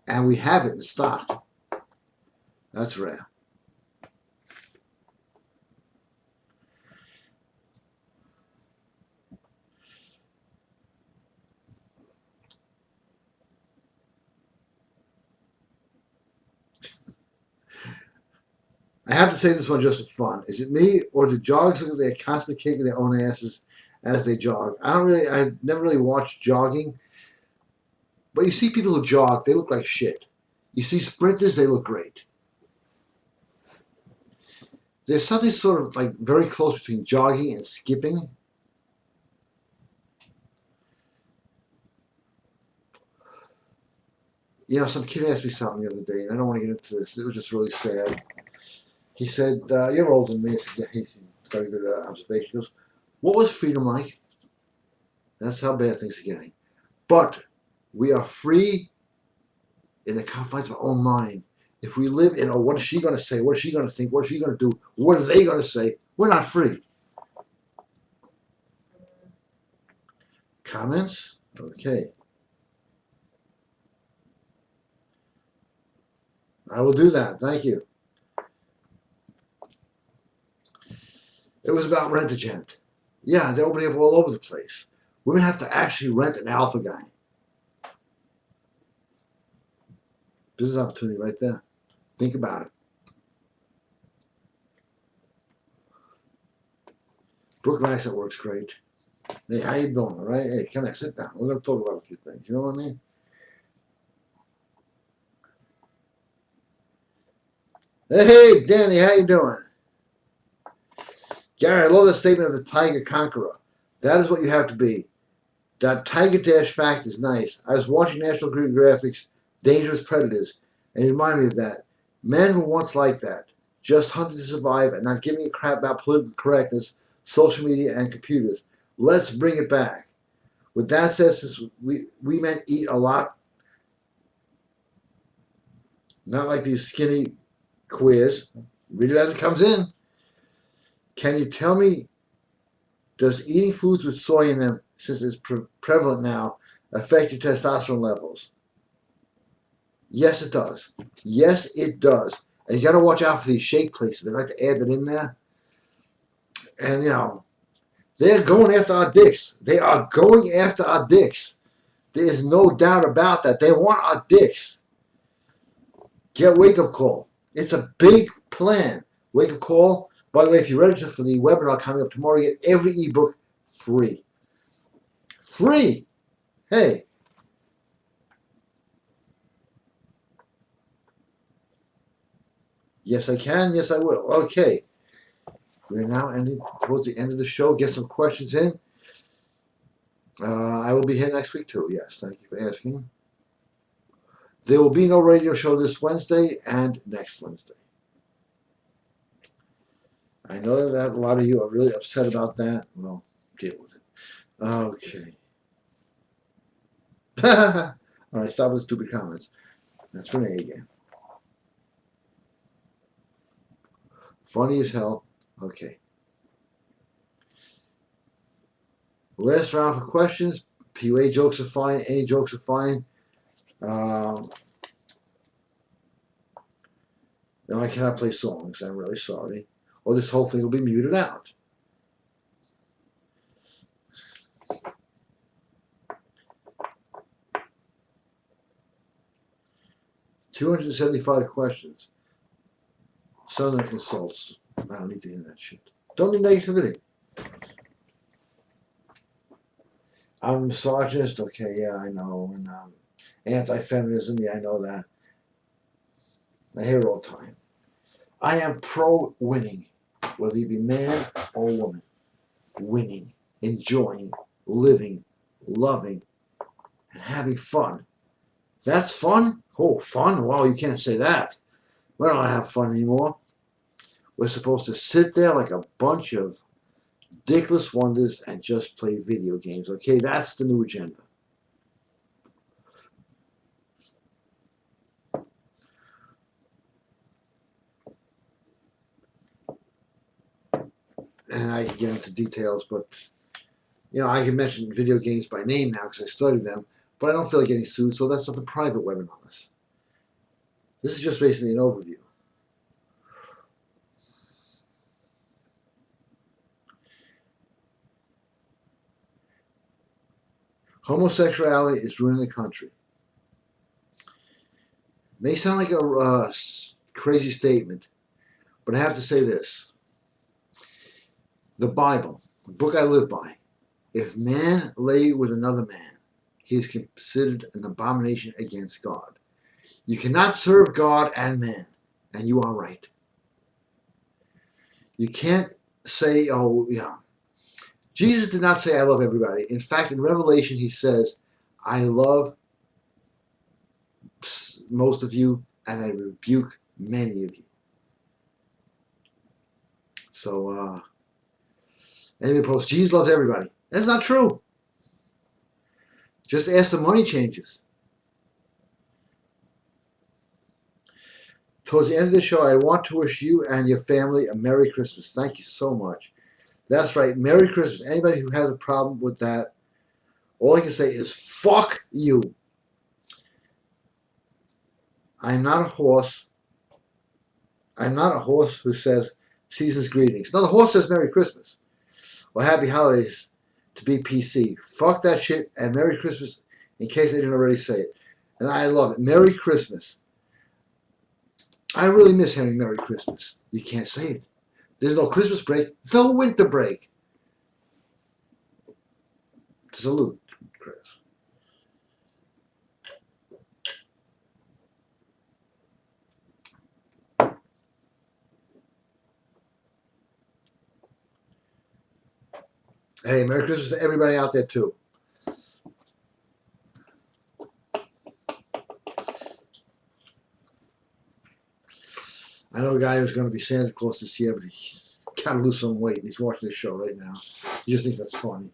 S1: And we have it in stock. That's rare. I have to say this one just for fun. Is it me or do joggers look like they're constantly kicking their own asses as they jog? I've never really watched jogging. But you see people who jog, they look like shit. You see sprinters, they look great. There's something sort of like very close between jogging and skipping. You know, some kid asked me something the other day, and I don't want to get into this. It was just really sad. He said, you're older than me. I said, yeah, very good observation. He goes, what was freedom like? That's how bad things are getting. But we are free in the confines of our own mind. If we live in, what is she going to say? What is she going to think? What is she going to do? What are they going to say? We're not free. Comments? Okay. I will do that. Thank you. It was about rent-a-gent. Yeah, they're opening up all over the place. Women have to actually rent an alpha guy. Business opportunity right there. Think about it. Brooklyn accent works great. Hey, how you doing? All right? Hey, come here, sit down. We're going to talk about a few things. You know what I mean? Hey, Danny, how you doing? Gary, I love the statement of the Tiger Conqueror. That is what you have to be. That Tiger Dash fact is nice. I was watching National Geographic's Dangerous Predators, and it reminded me of that. Men were once like that, just hunting to survive and not giving a crap about political correctness, social media, and computers. Let's bring it back. With that said, since we men eat a lot, not like these skinny queers, read it as it comes in. Can you tell me, does eating foods with soy in them, since it's prevalent now, affect your testosterone levels? Yes, it does. Yes, it does. And you got to watch out for these shake places. They like to add that in there. And, they're going after our dicks. They are going after our dicks. There's no doubt about that. They want our dicks. Get Wake Up Call. It's a big plan. Wake Up Call. By the way, if you register for the webinar coming up tomorrow, you get every ebook free. Free! Hey. Yes, I can. Yes, I will. Okay. We're now ending towards the end of the show. Get some questions in. I will be here next week too. Yes, thank you for asking. There will be no radio show this Wednesday and next Wednesday. I know that a lot of you are really upset about that. Well, deal with it. Okay. All right, stop with stupid comments. That's Renee again. Funny as hell. Okay. Last round for questions. PUA jokes are fine. Any jokes are fine. No, I cannot play songs. I'm really sorry. Or this whole thing will be muted out. $275 questions. Some are insults. I don't need to hear that shit. Don't need negativity. I'm a misogynist. Okay, yeah, I know. And anti-feminism. Yeah, I know that. I hear it all the time. I am pro-winning, whether you be man or woman. Winning, enjoying, living, loving, and having fun. That's fun? Oh, fun? Wow, you can't say that. We don't have fun anymore. We're supposed to sit there like a bunch of dickless wonders and just play video games. Okay, that's the new agenda. And I can get into details, but I can mention video games by name now because I studied them, but I don't feel like getting sued, so that's not the private webinars. This is just basically an overview. Homosexuality is ruining the country. May sound like a crazy statement, but I have to say this. The Bible, the book I live by, if man lay with another man, he is considered an abomination against God. You cannot serve God and man, and you are right. You can't say, oh, yeah. Jesus did not say, I love everybody. In fact, in Revelation, he says, I love most of you, and I rebuke many of you. So, anybody posts, Jesus loves everybody. That's not true. Just ask the money changes. Towards the end of the show, I want to wish you and your family a Merry Christmas. Thank you so much. That's right. Merry Christmas. Anybody who has a problem with that, all I can say is fuck you. I'm not a horse. I'm not a horse who says season's greetings. No, the horse says Merry Christmas or Happy Holidays to be PC. Fuck that shit and Merry Christmas in case I didn't already say it. And I love it. Merry Christmas. I really miss hearing Merry Christmas. You can't say it. There's no Christmas break, no winter break. Salute, Chris. Hey, Merry Christmas to everybody out there, too. I know a guy who's going to be Santa Claus this year, but he's got to lose some weight, and he's watching this show right now. He just thinks that's funny.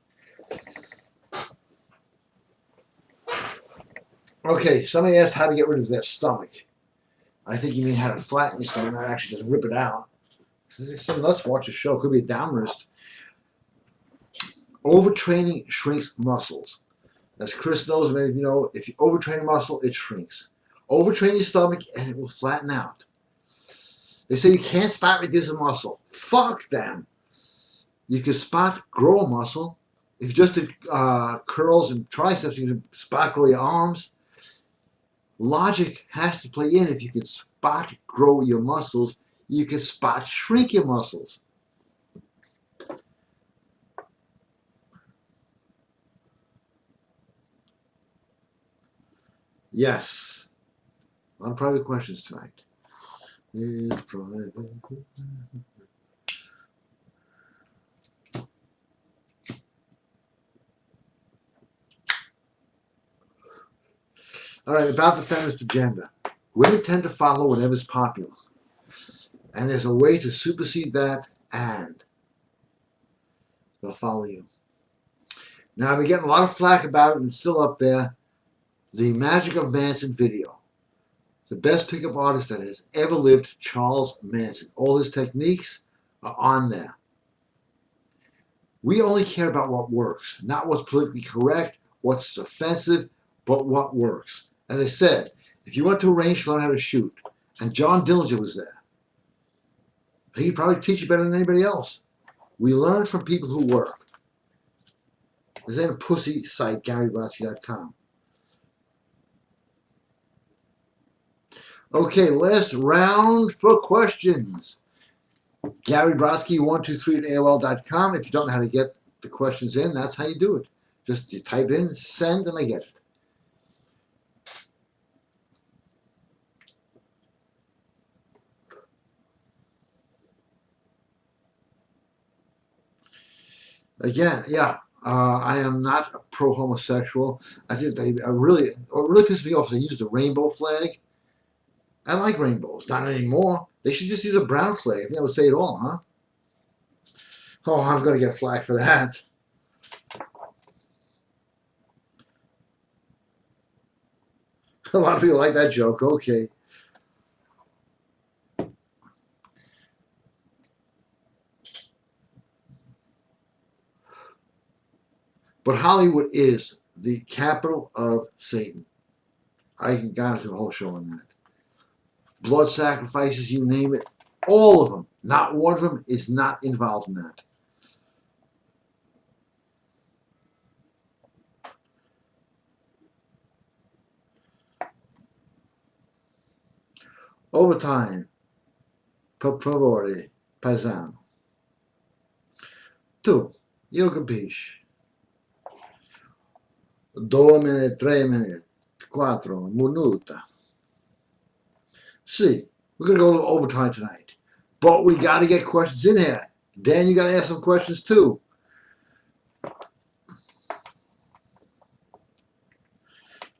S1: Okay, somebody asked how to get rid of their stomach. I think you mean how to flatten your stomach, not actually just rip it out. So let's watch a show. It could be a downrist. Overtraining shrinks muscles. As Chris knows, many of you know, if you overtrain a muscle, it shrinks. Overtrain your stomach, and it will flatten out. They say you can't spot reduce a muscle. Fuck them. You can spot grow a muscle. If you just did curls and triceps, you can spot grow your arms. Logic has to play in. If you can spot grow your muscles, you can spot shrink your muscles. Yes. A lot of private questions tonight. It's private. All right, about the feminist agenda. Women tend to follow whatever's popular. And there's a way to supersede that, and they'll follow you. Now, I've been getting a lot of flack about it, and it's still up there. The Magic of Manson video. The best pickup artist that has ever lived, Charles Manson. All his techniques are on there. We only care about what works, not what's politically correct, what's offensive, but what works. As I said, if you went to a range to learn how to shoot, and John Dillinger was there, he'd probably teach you better than anybody else. We learn from people who work. This ain't a pussy site, GaryBrodsky.com. Okay, last round for questions. GaryBrodsky123 at AOL.com. If you don't know how to get the questions in, that's how you do it. Just you type it in, send, and I get it. Again, yeah, I am not pro-homosexual. I think what really pisses me off is they use the rainbow flag. I like rainbows, not anymore. They should just use a brown flag. I think that would say it all, huh? Oh, I'm going to get flack for that. A lot of people like that joke. Okay. But Hollywood is the capital of Satan. I can go into the whole show on that. Blood sacrifices, you name it. All of them. Not one of them is not involved in that. Overtime. Per favore, paesano. Tu, io capisci. 2 minutes, 3 minutes, 4 minuti. See, we're going to go a little overtime tonight. But we got to get questions in here. Dan, you got to ask some questions too.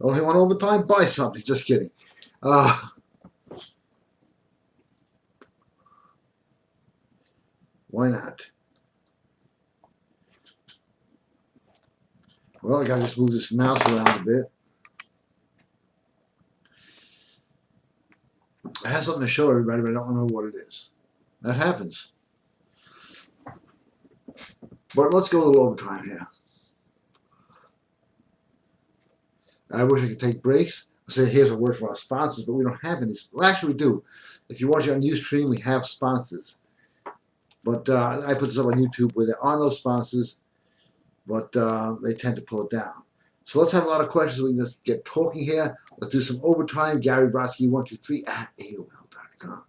S1: Only want overtime? Buy something. Just kidding. Why not? Well, I gotta just move this mouse around a bit. I have something to show everybody, but I don't know what it is. That happens. But let's go a little overtime here. I wish I could take breaks. I say here's a word for our sponsors, but we don't have any. Well, actually, we do. If you watch it on Ustream, we have sponsors. But I put this up on YouTube where there are no sponsors, but they tend to pull it down. So let's have a lot of questions. We can just get talking here. Let's do some overtime. Gary Brodsky 123 at AOL.com.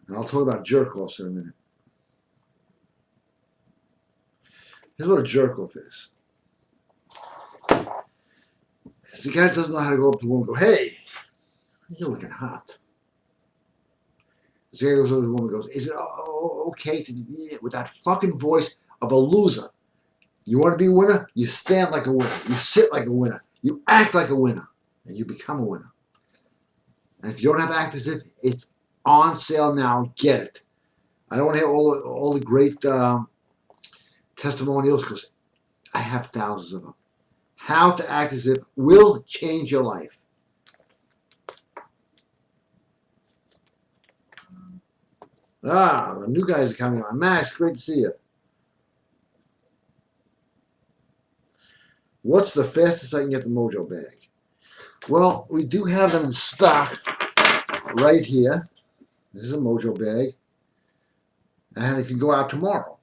S1: And I'll talk about jerk-offs in a minute. Here's what a jerk-off is. The guy doesn't know how to go up to a woman and go, hey, you're looking hot. The guy goes over to the woman and goes, is it okay to do it with that fucking voice of a loser? You want to be a winner? You stand like a winner. You sit like a winner. You act like a winner. And you become a winner. And if you don't have act as if, it's on sale now. Get it. I don't want to hear all the great testimonials because I have thousands of them. How to act as if will change your life. The new guys are coming on. Max, great to see you. What's the fastest I can get the Mojo bag? Well, we do have them in stock right here. This is a Mojo bag. And it can go out tomorrow.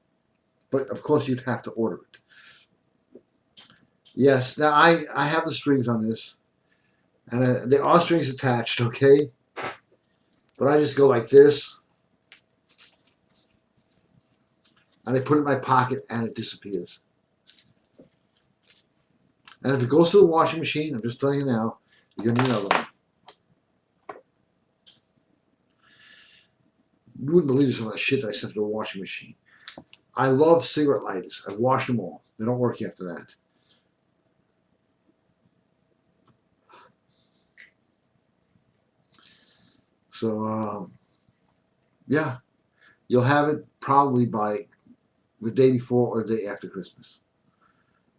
S1: But, of course, you'd have to order it. Yes, now I have the strings on this. And there are strings attached, okay? But I just go like this. And I put it in my pocket and it disappears. And if it goes to the washing machine, I'm just telling you now, you're going to need another one. You wouldn't believe some of the shit that I sent to the washing machine. I love cigarette lighters. I've washed them all. They don't work after that. So, yeah, you'll have it probably by the day before or the day after Christmas.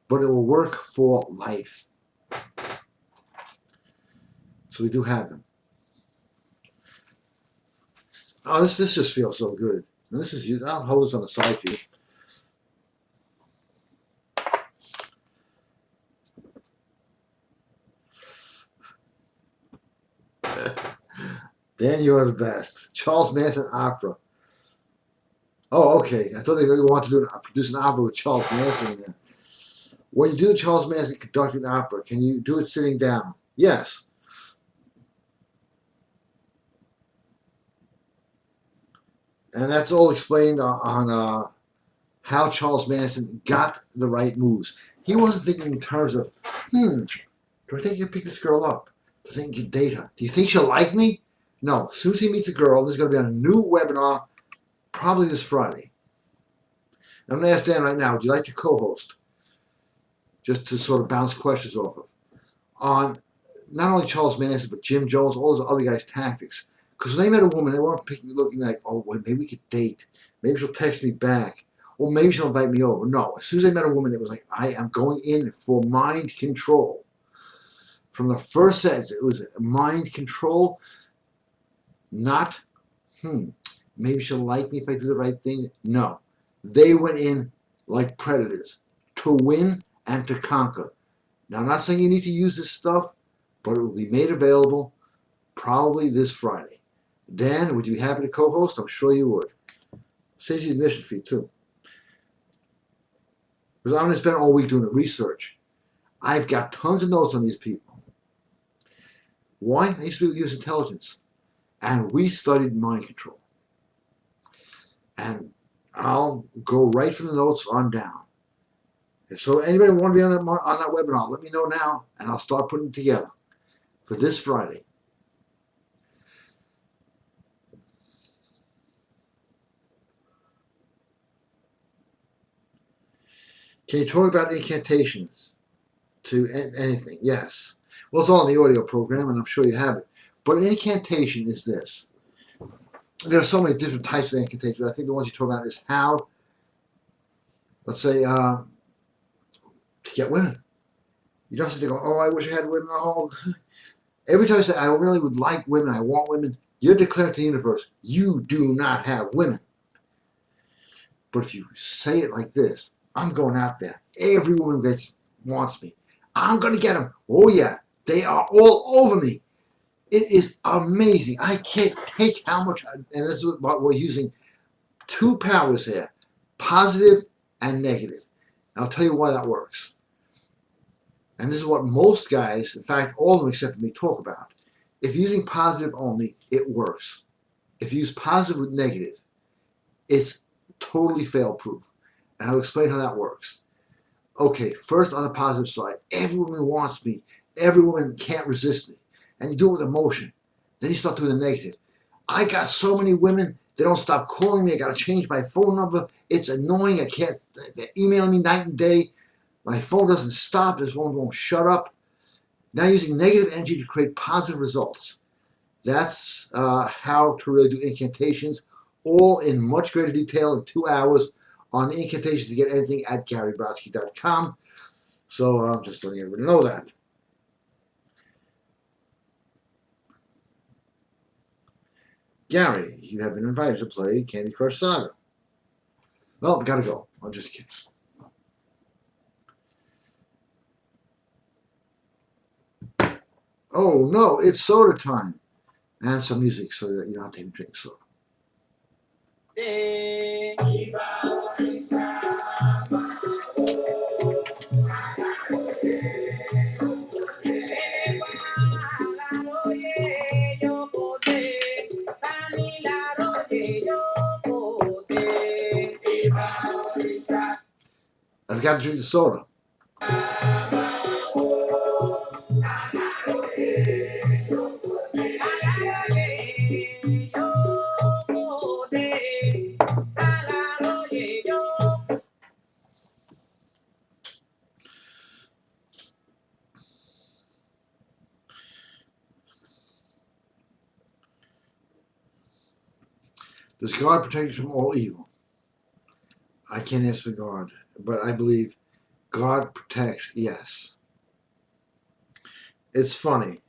S1: But it will work for life. So we do have them. Oh, this just feels so good. And this is, I'll hold this on the side for you. Dan, you are the best. Charles Manson Opera. Oh, okay. I thought they really wanted to produce an opera with Charles Manson in there. When you do the Charles Manson conducted opera, can you do it sitting down? Yes. And that's all explained on how Charles Manson got the right moves. He wasn't thinking in terms of, do I think you can pick this girl up? Do I think you can date her? Do you think she'll like me? No. As soon as he meets a girl, there's going to be a new webinar, probably this Friday. And I'm going to ask Dan right now, would you like to co-host? Just to sort of bounce questions off of. On not only Charles Manson, but Jim Jones, all those other guys' tactics. Because when they met a woman, they weren't looking like, oh, well, maybe we could date. Maybe she'll text me back. Or maybe she'll invite me over. No. As soon as they met a woman, it was like, I am going in for mind control. From the first sentence, it was mind control. Not, maybe she'll like me if I do the right thing. No. They went in like predators to win and to conquer. Now, I'm not saying you need to use this stuff, but it will be made available probably this Friday. Dan, would you be happy to co-host? I'm sure you would. Saves you admission fee, too. Because I'm going to spend all week doing the research. I've got tons of notes on these people. Why? I used to be use intelligence. And we studied mind control. And I'll go right from the notes on down. If so, anybody want to be on that webinar, let me know now, and I'll start putting it together for this Friday. Can you talk about incantations to anything? Yes. Well, it's all in the audio program, and I'm sure you have it. But an incantation is this. There are so many different types of incantations. I think the ones you talk about is how, let's say, to get women. You don't have to go, oh, I wish I had women. Oh, every time you say, I really would like women, I want women, you're declaring to the universe, you do not have women. But if you say it like this, I'm going out there. Every woman wants me. I'm going to get them. Oh, yeah. They are all over me. It is amazing. I can't take how much, and this is what we're using two powers here, positive and negative. And I'll tell you why that works. And this is what most guys, in fact, all of them except for me, talk about. If you're using positive only, it works. If you use positive with negative, it's totally fail-proof. And I'll explain how that works. Okay, first on the positive side, every woman wants me. Every woman can't resist me. And you do it with emotion. Then you start doing the negative. I got so many women, they don't stop calling me. I got to change my phone number. It's annoying. I can't, they're emailing me night and day. My phone doesn't stop. This woman won't shut up. Now using negative energy to create positive results. That's how to really do incantations, all in much greater detail in 2 hours on the incantations to get anything at GaryBrodsky.com. So I'm just letting everybody know that. Gary, you have been invited to play Candy Crush Saga. Well, gotta go. I'm just kidding. Oh no, it's soda time. And some music so that you don't have to even drink soda. I've got to drink the soda. Does God protect you from all evil? I can't answer for God, but I believe God protects, yes. It's funny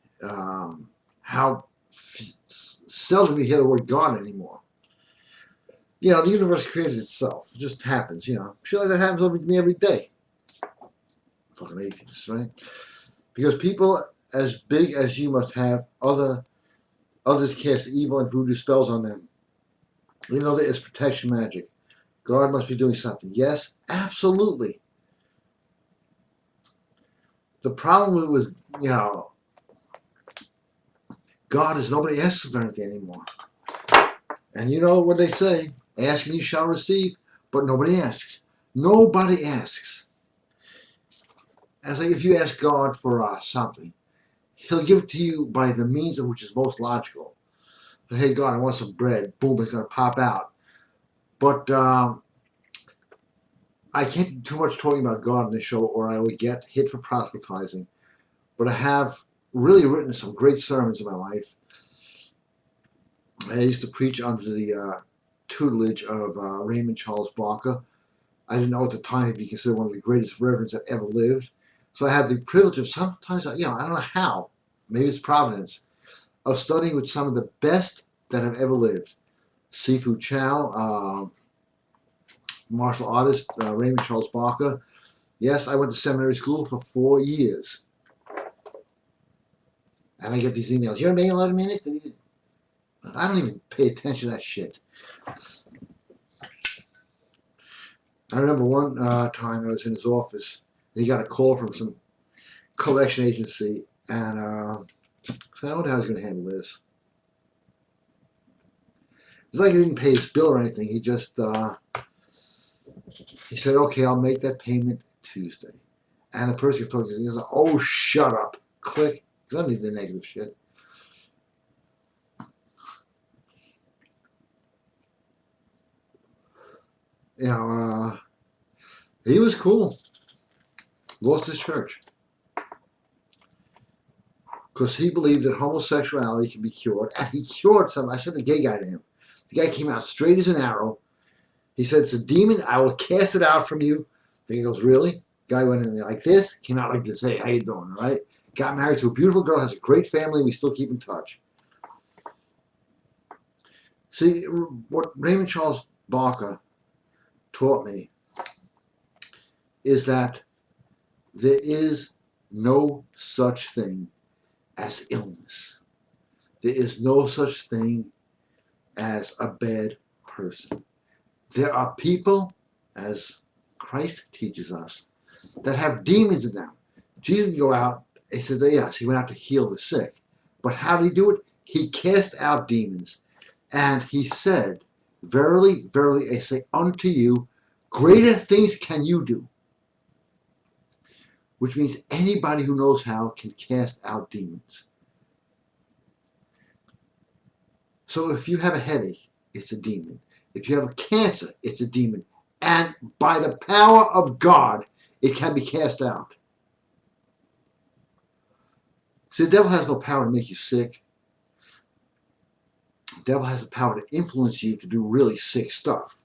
S1: how seldom you hear the word God anymore. You know, the universe created itself. It just happens, you know. Shit like that happens to me every day. Fucking atheists, right? Because people as big as you must have others cast evil and voodoo spells on them. Even though there is protection magic. God must be doing something. Yes, absolutely. The problem with, you know, God is nobody asks for anything anymore. And you know what they say, ask and you shall receive, but nobody asks. Nobody asks. As like if you ask God for something, He'll give it to you by the means of which is most logical. So, hey God, I want some bread. Boom, it's going to pop out. But I can't do too much talking about God in this show or I would get hit for proselytizing. But I have really written some great sermons in my life. I used to preach under the tutelage of Raymond Charles Barker. I didn't know at the time he'd be considered one of the greatest reverends that ever lived. So I had the privilege of sometimes, you know, I don't know how, maybe it's providence, of studying with some of the best that have ever lived. Sifu Chow, martial artist, Raymond Charles Barker. Yes, I went to seminary school for 4 years. And I get these emails. You're making a lot of minutes? I don't even pay attention to that shit. I remember one time I was in his office. He got a call from some collection agency, and so I wonder how he's going to handle this. It's like he didn't pay his bill or anything. He just he said, "Okay, I'll make that payment Tuesday." And the person kept talking. He was like, "Oh, shut up!" Click. Because I don't need the negative shit. You know, he was cool. Lost his church. because he believed that homosexuality can be cured, and he cured some. I said the gay guy to him. The guy came out straight as an arrow. He said, "It's a demon. I will cast it out from you." Then he goes, "Really?" The guy went in there like this, came out like this. "Hey, how you doing?" All right. Got married to a beautiful girl, has a great family. We still keep in touch. See, what Raymond Charles Barker taught me is that there is no such thing as illness. There is no such thing as a bad person. There are people, as Christ teaches us, that have demons in them. Jesus would go out, he said, yes, he went out to heal the sick. But how did he do it? He cast out demons. And he said, "Verily, verily, I say unto you, greater things can you do." Which means anybody who knows how can cast out demons. So if you have a headache, it's a demon. If you have a cancer, it's a demon. And by the power of God, it can be cast out. See, the devil has no power to make you sick. The devil has the power to influence you to do really sick stuff.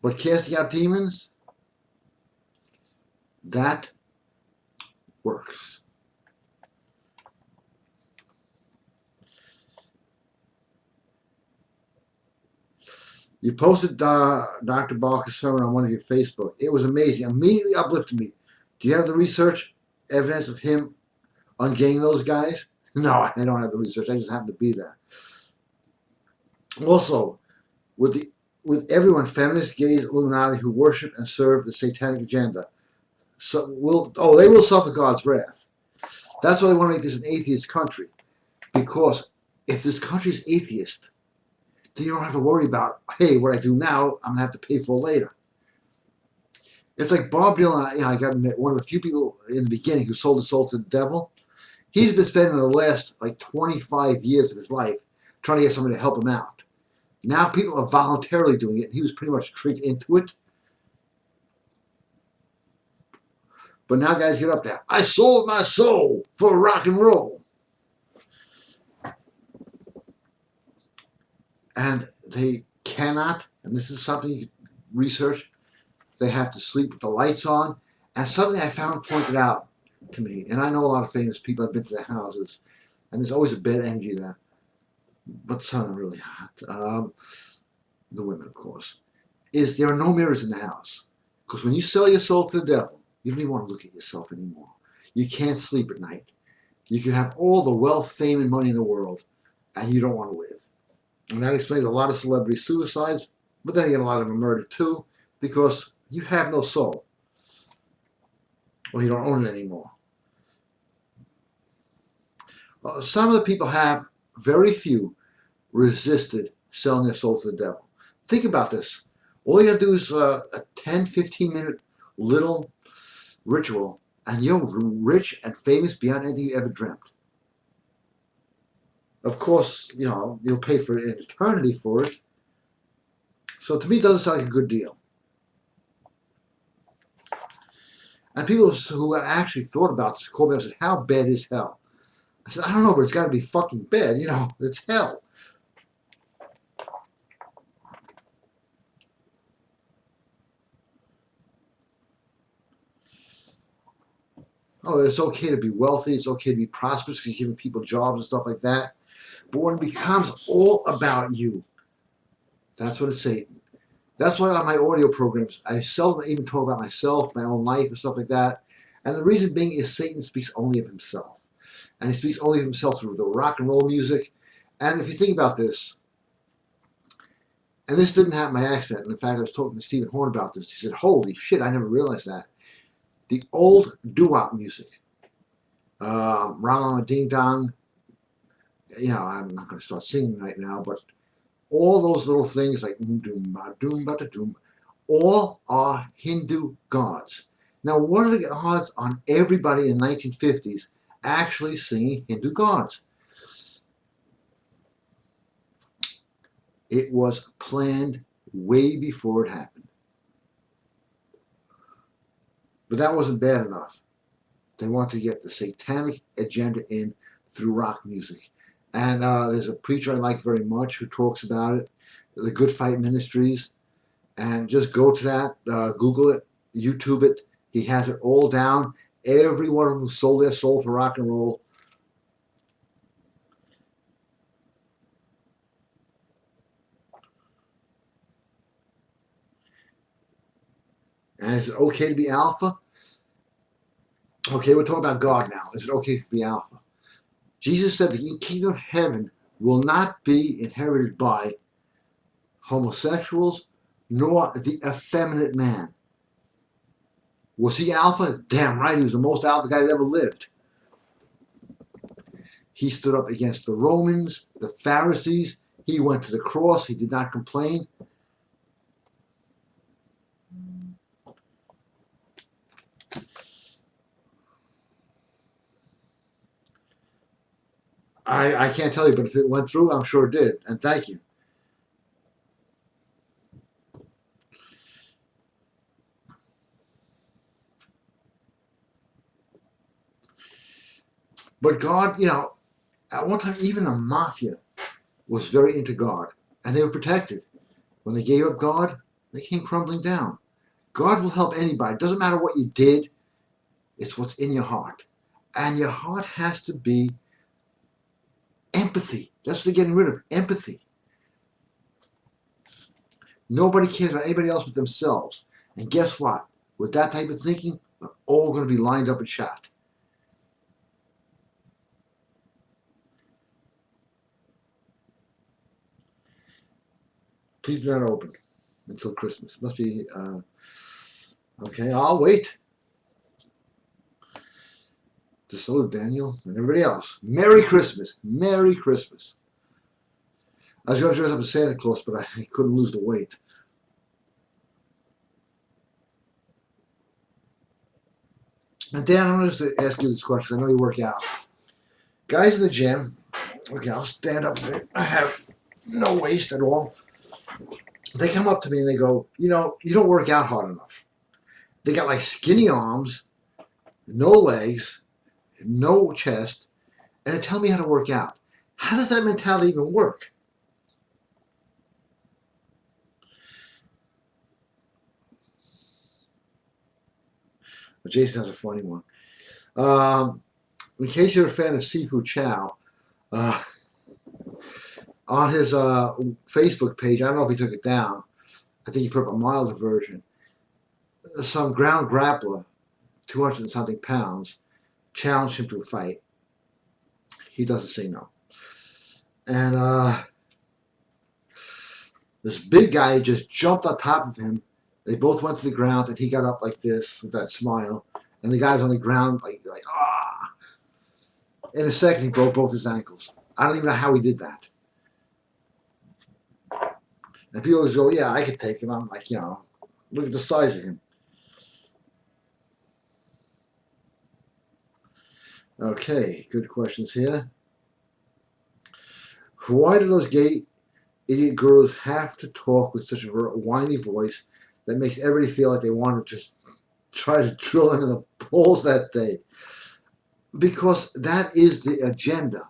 S1: But casting out demons, that works. You posted Dr. Barker's sermon on one of your Facebook. It was amazing. Immediately uplifted me. Do you have the research evidence of him ungaying those guys? No, I don't have the research. I just happen to be there. Also, with everyone, feminists, gays, Illuminati, who worship and serve the satanic agenda, they will suffer God's wrath. That's why they want to make this an atheist country. Because if this country is atheist, then you don't have to worry about, hey, what I do now, I'm going to have to pay for later. It's like Bob Dylan. I got to admit, one of the few people in the beginning who sold his soul to the devil. He's been spending the last 25 years of his life trying to get somebody to help him out. Now people are voluntarily doing it. He was pretty much tricked into it. But now guys get up there. I sold my soul for rock and roll. And they cannot, and this is something you can research, they have to sleep with the lights on. And something I found pointed out to me, and I know a lot of famous people, I've been to their houses, and there's always a bad energy there. But some of them are really hot. The women, of course. Is there are no mirrors in the house. Because when you sell your soul to the devil, you don't even want to look at yourself anymore. You can't sleep at night. You can have all the wealth, fame, and money in the world, and you don't want to live. And that explains a lot of celebrity suicides, but then again, a lot of them are murdered too, because you have no soul. Well, you don't own it anymore. Some of the people have, very few, resisted selling their soul to the devil. Think about this. All you have to do is a 10, 15-minute little ritual, and you're rich and famous beyond anything you ever dreamt. Of course, you'll pay for an eternity for it. So to me, it doesn't sound like a good deal. And people who actually thought about this called me and said, "How bad is hell?" I said, "I don't know, but it's got to be fucking bad. It's hell." Oh, it's okay to be wealthy. It's okay to be prosperous because you're giving people jobs and stuff like that. But when it becomes all about you, that's what it's Satan. That's why on my audio programs, I seldom even talk about myself, my own life, and stuff like that. And the reason being is Satan speaks only of himself. And he speaks only of himself through the rock and roll music. And if you think about this, and this didn't happen by accident. In fact, I was talking to Stephen Horn about this. He said, "Holy shit, I never realized that." The old doo-wop music, Ram Ding Dong, I'm not going to start singing right now, but all those little things like doom, all are Hindu gods. Now, what are the odds on everybody in the 1950s actually singing Hindu gods? It was planned way before it happened. But that wasn't bad enough. They wanted to get the satanic agenda in through rock music. And there's a preacher I like very much who talks about it, the Good Fight Ministries. And just go to that, Google it, YouTube it. He has it all down. Every one of them sold their soul for rock and roll. And is it okay to be alpha? Okay, we're talking about God now. Is it okay to be alpha? Jesus said the kingdom of heaven will not be inherited by homosexuals nor the effeminate man. Was he alpha? Damn right, he was the most alpha guy that ever lived. He stood up against the Romans, the Pharisees. He went to the cross. He did not complain. I can't tell you, but if it went through, I'm sure it did. And thank you. But God, at one time, even the mafia was very into God. And they were protected. When they gave up God, they came crumbling down. God will help anybody. It doesn't matter what you did. It's what's in your heart. And your heart has to be empathy. That's what they're getting rid of, empathy. Nobody cares about anybody else but themselves. And guess what? With that type of thinking, we're all going to be lined up and shot. Please do not open until Christmas. Must be, okay, I'll wait. Just so Daniel and everybody else. Merry Christmas. Merry Christmas. I was going to dress up as Santa Claus, but I couldn't lose the weight. And Dan, I'm going to ask you this question. I know you work out. Guys in the gym, okay, I'll stand up a bit. I have no waist at all. They come up to me and they go, you don't work out hard enough. They got like skinny arms, no legs, no chest, and they tell me how to work out. How does that mentality even work? But Jason has a funny one. In case you're a fan of Sifu Chow, on his Facebook page, I don't know if he took it down. I think he put up a milder version. Some ground grappler, 200 and something pounds, challenged him to a fight. He doesn't say no. And this big guy just jumped on top of him. They both went to the ground, and he got up like this with that smile. And the guy was on the ground like ah. In a second, he broke both his ankles. I don't even know how he did that. And people always go, yeah, I could take him. I'm like, look at the size of him. Okay, good questions here. Why do those gay idiot girls have to talk with such a whiny voice that makes everybody feel like they want to just try to drill them in the balls that day? Because that is the agenda,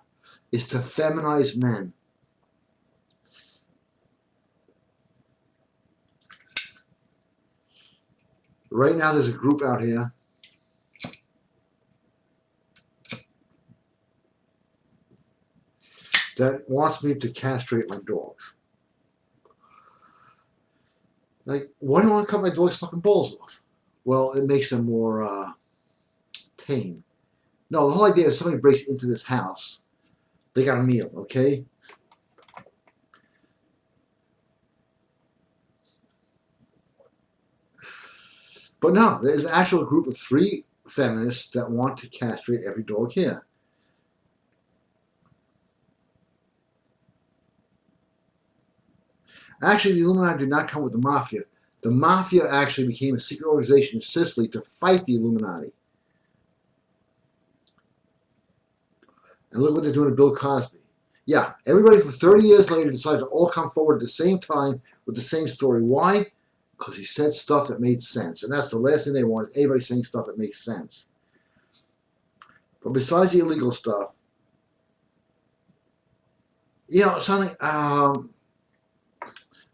S1: is to feminize men. Right now there's a group out here that wants me to castrate my dogs. Like, why do I want to cut my dog's fucking balls off? Well, it makes them more tame. No, the whole idea is somebody breaks into this house, they got a meal, okay? But no, there's an actual group of 3 feminists that want to castrate every dog here. Actually, the Illuminati did not come with the Mafia. The Mafia actually became a secret organization in Sicily to fight the Illuminati. And look what they're doing to Bill Cosby. Yeah, everybody from 30 years later decided to all come forward at the same time with the same story. Why? because he said stuff that made sense. And that's the last thing they want, is anybody saying stuff that makes sense. But besides the illegal stuff, something,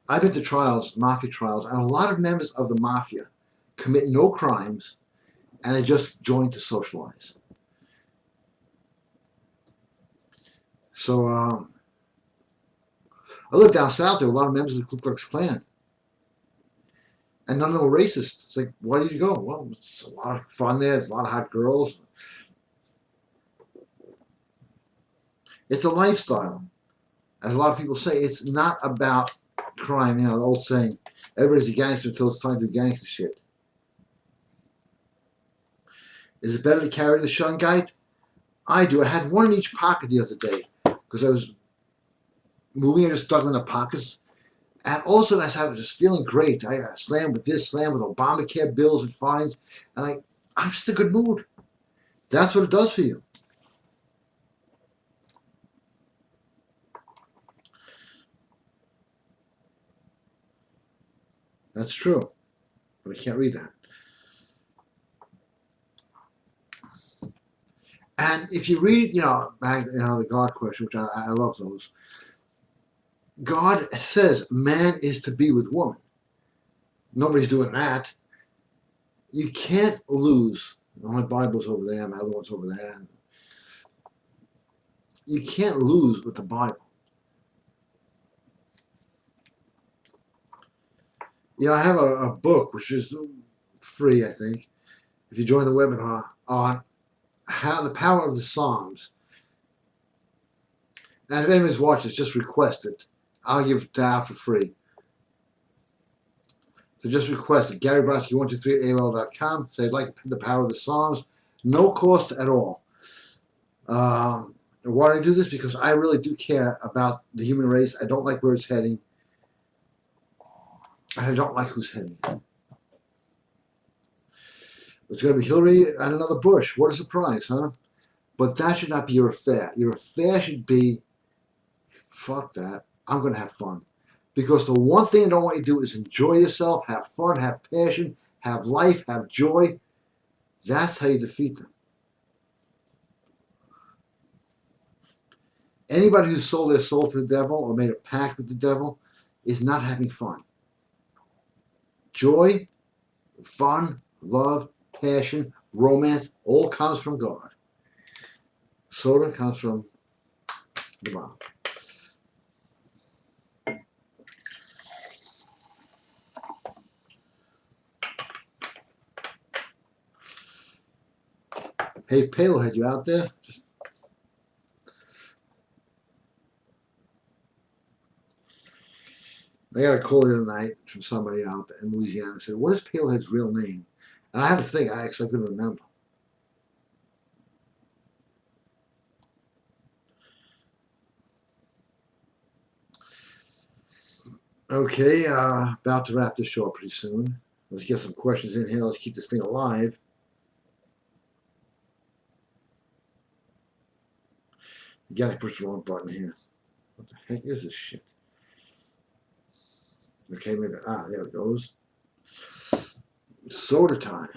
S1: I've been to trials, mafia trials, and a lot of members of the mafia commit no crimes and they just join to socialize. So, I lived down south, there were a lot of members of the Ku Klux Klan. And none of them were racist. It's like, why did you go? Well, it's a lot of fun there. There's a lot of hot girls. It's a lifestyle. As a lot of people say, it's not about crime. The old saying, everybody's a gangster until it's time to do gangster shit. Is it better to carry the shungite? I do. I had one in each pocket the other day because I was moving and just stuck in the pockets. And all of a sudden, I was just feeling great. I got slammed with this, slammed with Obamacare bills and fines. And I'm just in a good mood. That's what it does for you. That's true. But I can't read that. And if you read, the God question, which I love those, God says man is to be with woman. Nobody's doing that. You can't lose. My Bible's over there, my other one's over there. You can't lose with the Bible. I have a book, which is free, I think, if you join the webinar, on how the power of the Psalms. And if anybody's watching, just request it. I'll give it out for free. So just request it. Gary Brodsky 123 at AOL.com. Say, I'd like the power of the Psalms. No cost at all. Why do I do this? Because I really do care about the human race. I don't like where it's heading. And I don't like who's heading it. It's going to be Hillary and another Bush. What a surprise, huh? But that should not be your affair. Your affair should be, fuck that. I'm going to have fun. Because the one thing I don't want you to do is enjoy yourself, have fun, have passion, have life, have joy. That's how you defeat them. Anybody who sold their soul to the devil or made a pact with the devil is not having fun. Joy, fun, love, passion, romance, all comes from God. Soda comes from the Bible. Hey, Palehead, you out there? I got a call the other night from somebody out in Louisiana and said, what is Palehead's real name? And I had to think, I actually couldn't remember. Okay, about to wrap this show up pretty soon. Let's get some questions in here. Let's keep this thing alive. Again, I pushed the wrong button here. What the heck is this shit? Okay, maybe, there it goes. Soda time.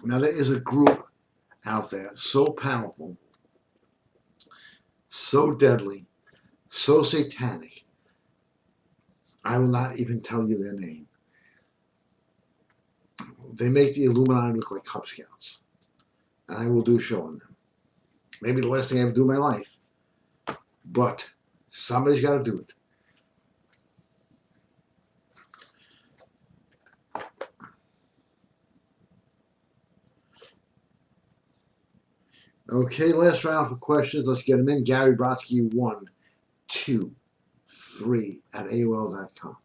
S1: Now, there is a group out there so powerful, so deadly, so satanic, I will not even tell you their name. They make the Illuminati look like Cub Scouts. And I will do a show on them. Maybe the last thing I ever do in my life. But somebody's got to do it. Okay, last round for questions. Let's get them in. Gary Brodsky 1, 2, 3 at AOL.com.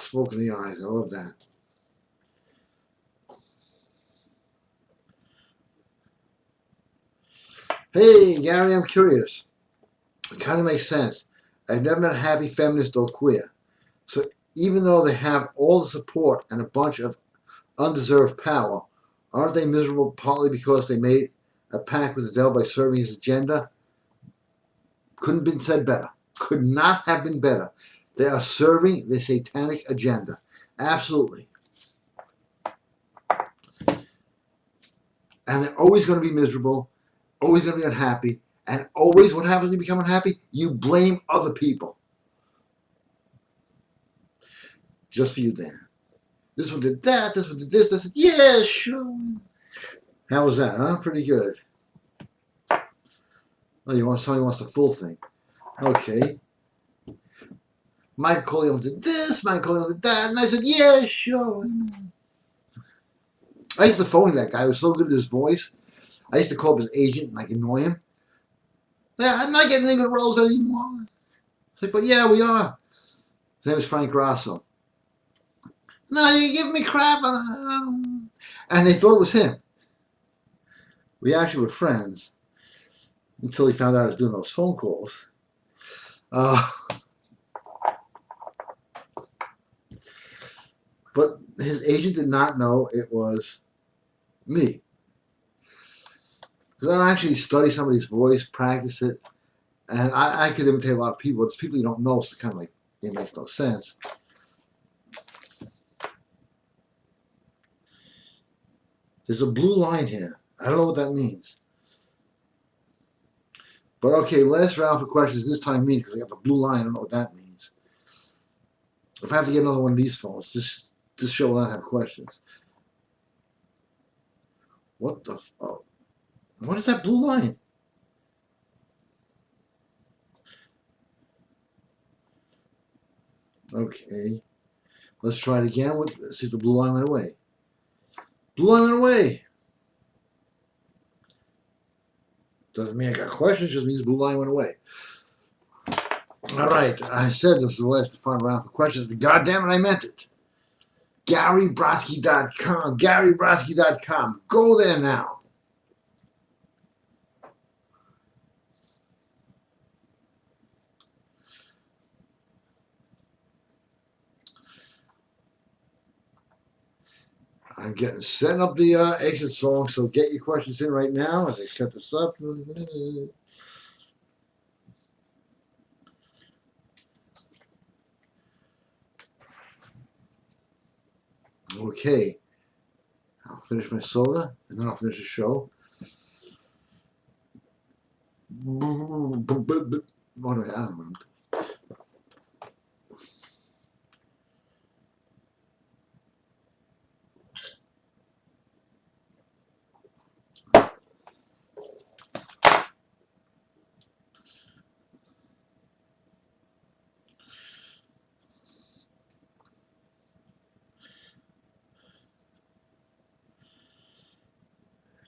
S1: Smoke in the eyes. I love that. Hey, Gary, I'm curious. kind of makes sense. I've never met a happy feminist or queer. So even though they have all the support and a bunch of undeserved power, aren't they miserable partly because they made a pact with the devil by serving his agenda? Couldn't have been said better. Could not have been better. They are serving the satanic agenda. Absolutely. And they're always going to be miserable, always going to be unhappy, and always what happens when you become unhappy? You blame other people. Just for you, Dan. This one did that, this one did this, this. Yeah, sure. How was that, huh? Pretty good. Oh, somebody wants the full thing. Okay. Mike Corleone did this, Mike Corleone did that, and I said, yeah, sure. I used to phone that guy. He was so good at his voice. I used to call up his agent and annoy him. I'm not getting any good roles anymore. It's like, but yeah, we are. His name is Frank Grasso. No, you give me crap. And they thought it was him. We actually were friends until he found out I was doing those phone calls. But his agent did not know it was me. Because I actually study somebody's voice, practice it, and I could imitate a lot of people. It's people you don't know, so it's kind of like, it makes no sense. There's a blue line here. I don't know what that means. But okay, last round for questions this time me, because I got the blue line. I don't know what that means. If I have to get another one of these phones, this show will not have questions. What the what is that blue line? Okay. Let's try it again. Let's see if the blue line went away. Blue line went away. Doesn't mean I got questions, just means blue line went away. All right. I said this is the last final round for questions. God damn it, I meant it. GaryBrodsky.com. GaryBrodsky.com. Go there now. I'm setting up the exit song, so get your questions in right now as I set this up. Okay. I'll finish my soda, and then I'll finish the show. What do I don't know.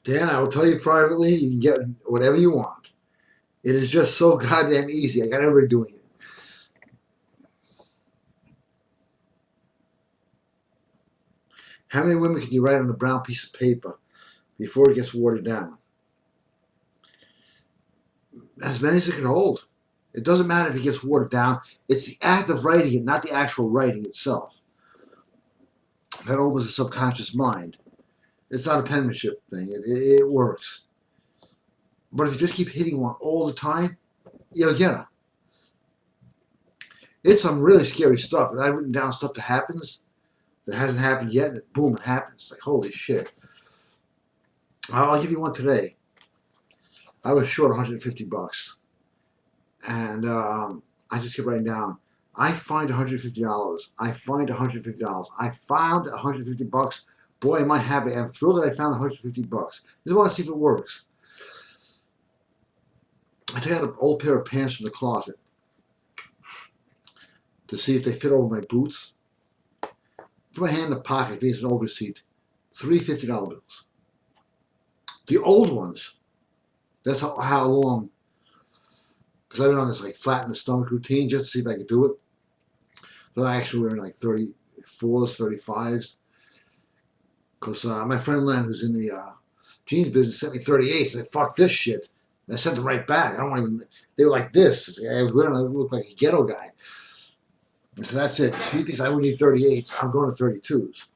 S1: Dan, I will tell you privately, you can get whatever you want. It is just so goddamn easy. I got everybody doing it. How many women can you write on a brown piece of paper before it gets watered down? As many as it can hold. It doesn't matter if it gets watered down. It's the act of writing it, not the actual writing itself. That opens the subconscious mind. It's not a penmanship thing. It works. But if you just keep hitting one all the time, you'll get it. It's some really scary stuff. And I've written down stuff that happens that hasn't happened yet, and boom, it happens. Like, holy shit. I'll give you one today. I was short $150. And I just kept writing down, I find $150. I find $150. I found $150. Boy, am I happy. I'm thrilled that I found $150. Just want to see if it works. I took out an old pair of pants from the closet to see if they fit over my boots. Put my hand in the pocket. I think it's an old receipt. 3 $50 bills. The old ones. That's how long. Because I've been on this like flatten the stomach routine just to see if I could do it. So I actually wearing like 34s, 35s. Because my friend Len, who's in the jeans business, sent me 38s. I said, fuck this shit. And I sent them right back. I don't want even. They were like this. I was wearing. I looked like a ghetto guy. I said, "That's it. She thinks I would need 38s. I'm going to 32s."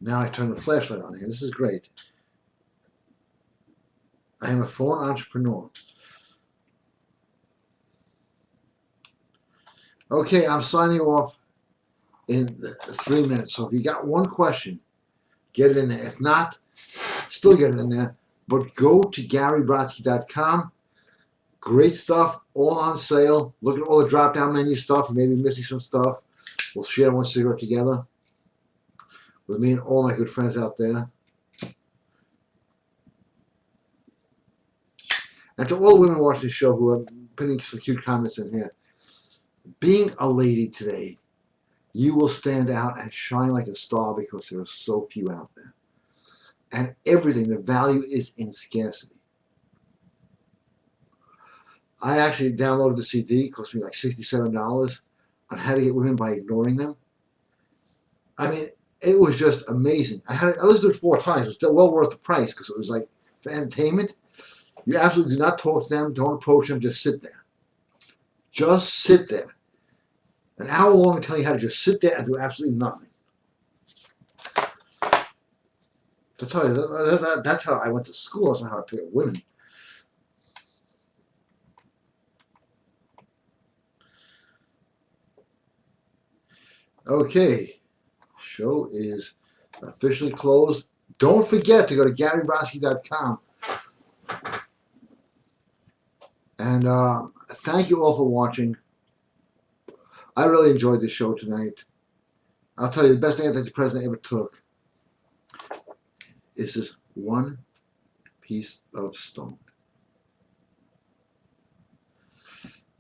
S1: Now I turn the flashlight on here. This is great. I am a phone entrepreneur. Okay, I'm signing off in 3 minutes. So if you got one question, get it in there. If not, still get it in there. But go to GaryBrodsky.com. Great stuff, all on sale. Look at all the drop-down menu stuff. You may be missing some stuff. We'll share one cigarette together with me and all my good friends out there. And to all the women watching the show who are putting some cute comments in here, being a lady today, you will stand out and shine like a star because there are so few out there. And everything, the value is in scarcity. I actually downloaded the CD. It cost me like $67 on how to get women by ignoring them. I mean, it was just amazing. I listened to it 4 times. It was still well worth the price because it was like for entertainment. You absolutely do not talk to them. Don't approach them. Just sit there. Just sit there. An hour long to tell you how to just sit there and do absolutely nothing. That's how I went to school. That's not how I pick up women. Okay, show is officially closed. Don't forget to go to GaryBrodsky.com. And thank you all for watching. I really enjoyed the show tonight. I'll tell you, the best antidepressant I ever took is this one piece of stone.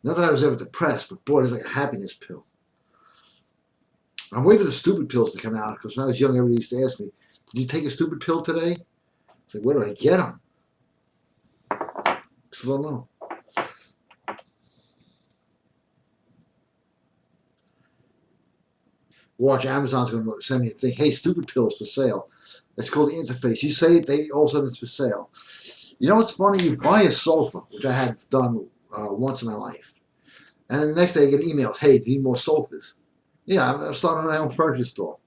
S1: Not that I was ever depressed, but boy, it's like a happiness pill. I'm waiting for the stupid pills to come out because when I was young, everybody used to ask me, "Did you take a stupid pill today?" It's like, where do I get them? Still don't know. Watch, Amazon's going to send me a thing. Hey, stupid pills for sale. It's called the interface. You say it, all of a sudden it's for sale. You know what's funny? You buy a sofa, which I had done once in my life, and then the next day I get emails. Hey, do you need more sofas? Yeah, I'm starting my own furniture store.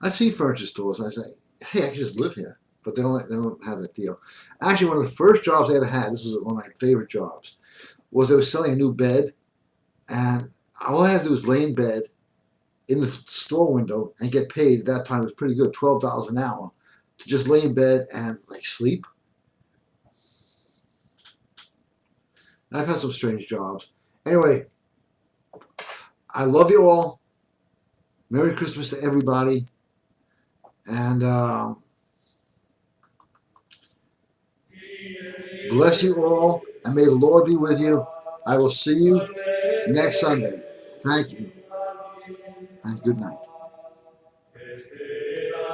S1: I've seen furniture stores, and I say, hey, I can just live here. But they don't have that deal. Actually, one of the first jobs I ever had, this was one of my favorite jobs, was they were selling a new bed, and all I had to do was lay in bed in the store window and get paid. At that time, it was pretty good, $12 an hour, to just lay in bed and like sleep. I've had some strange jobs. Anyway, I love you all. Merry Christmas to everybody. And bless you all. And may the Lord be with you. I will see you next Sunday. Thank you. And good night.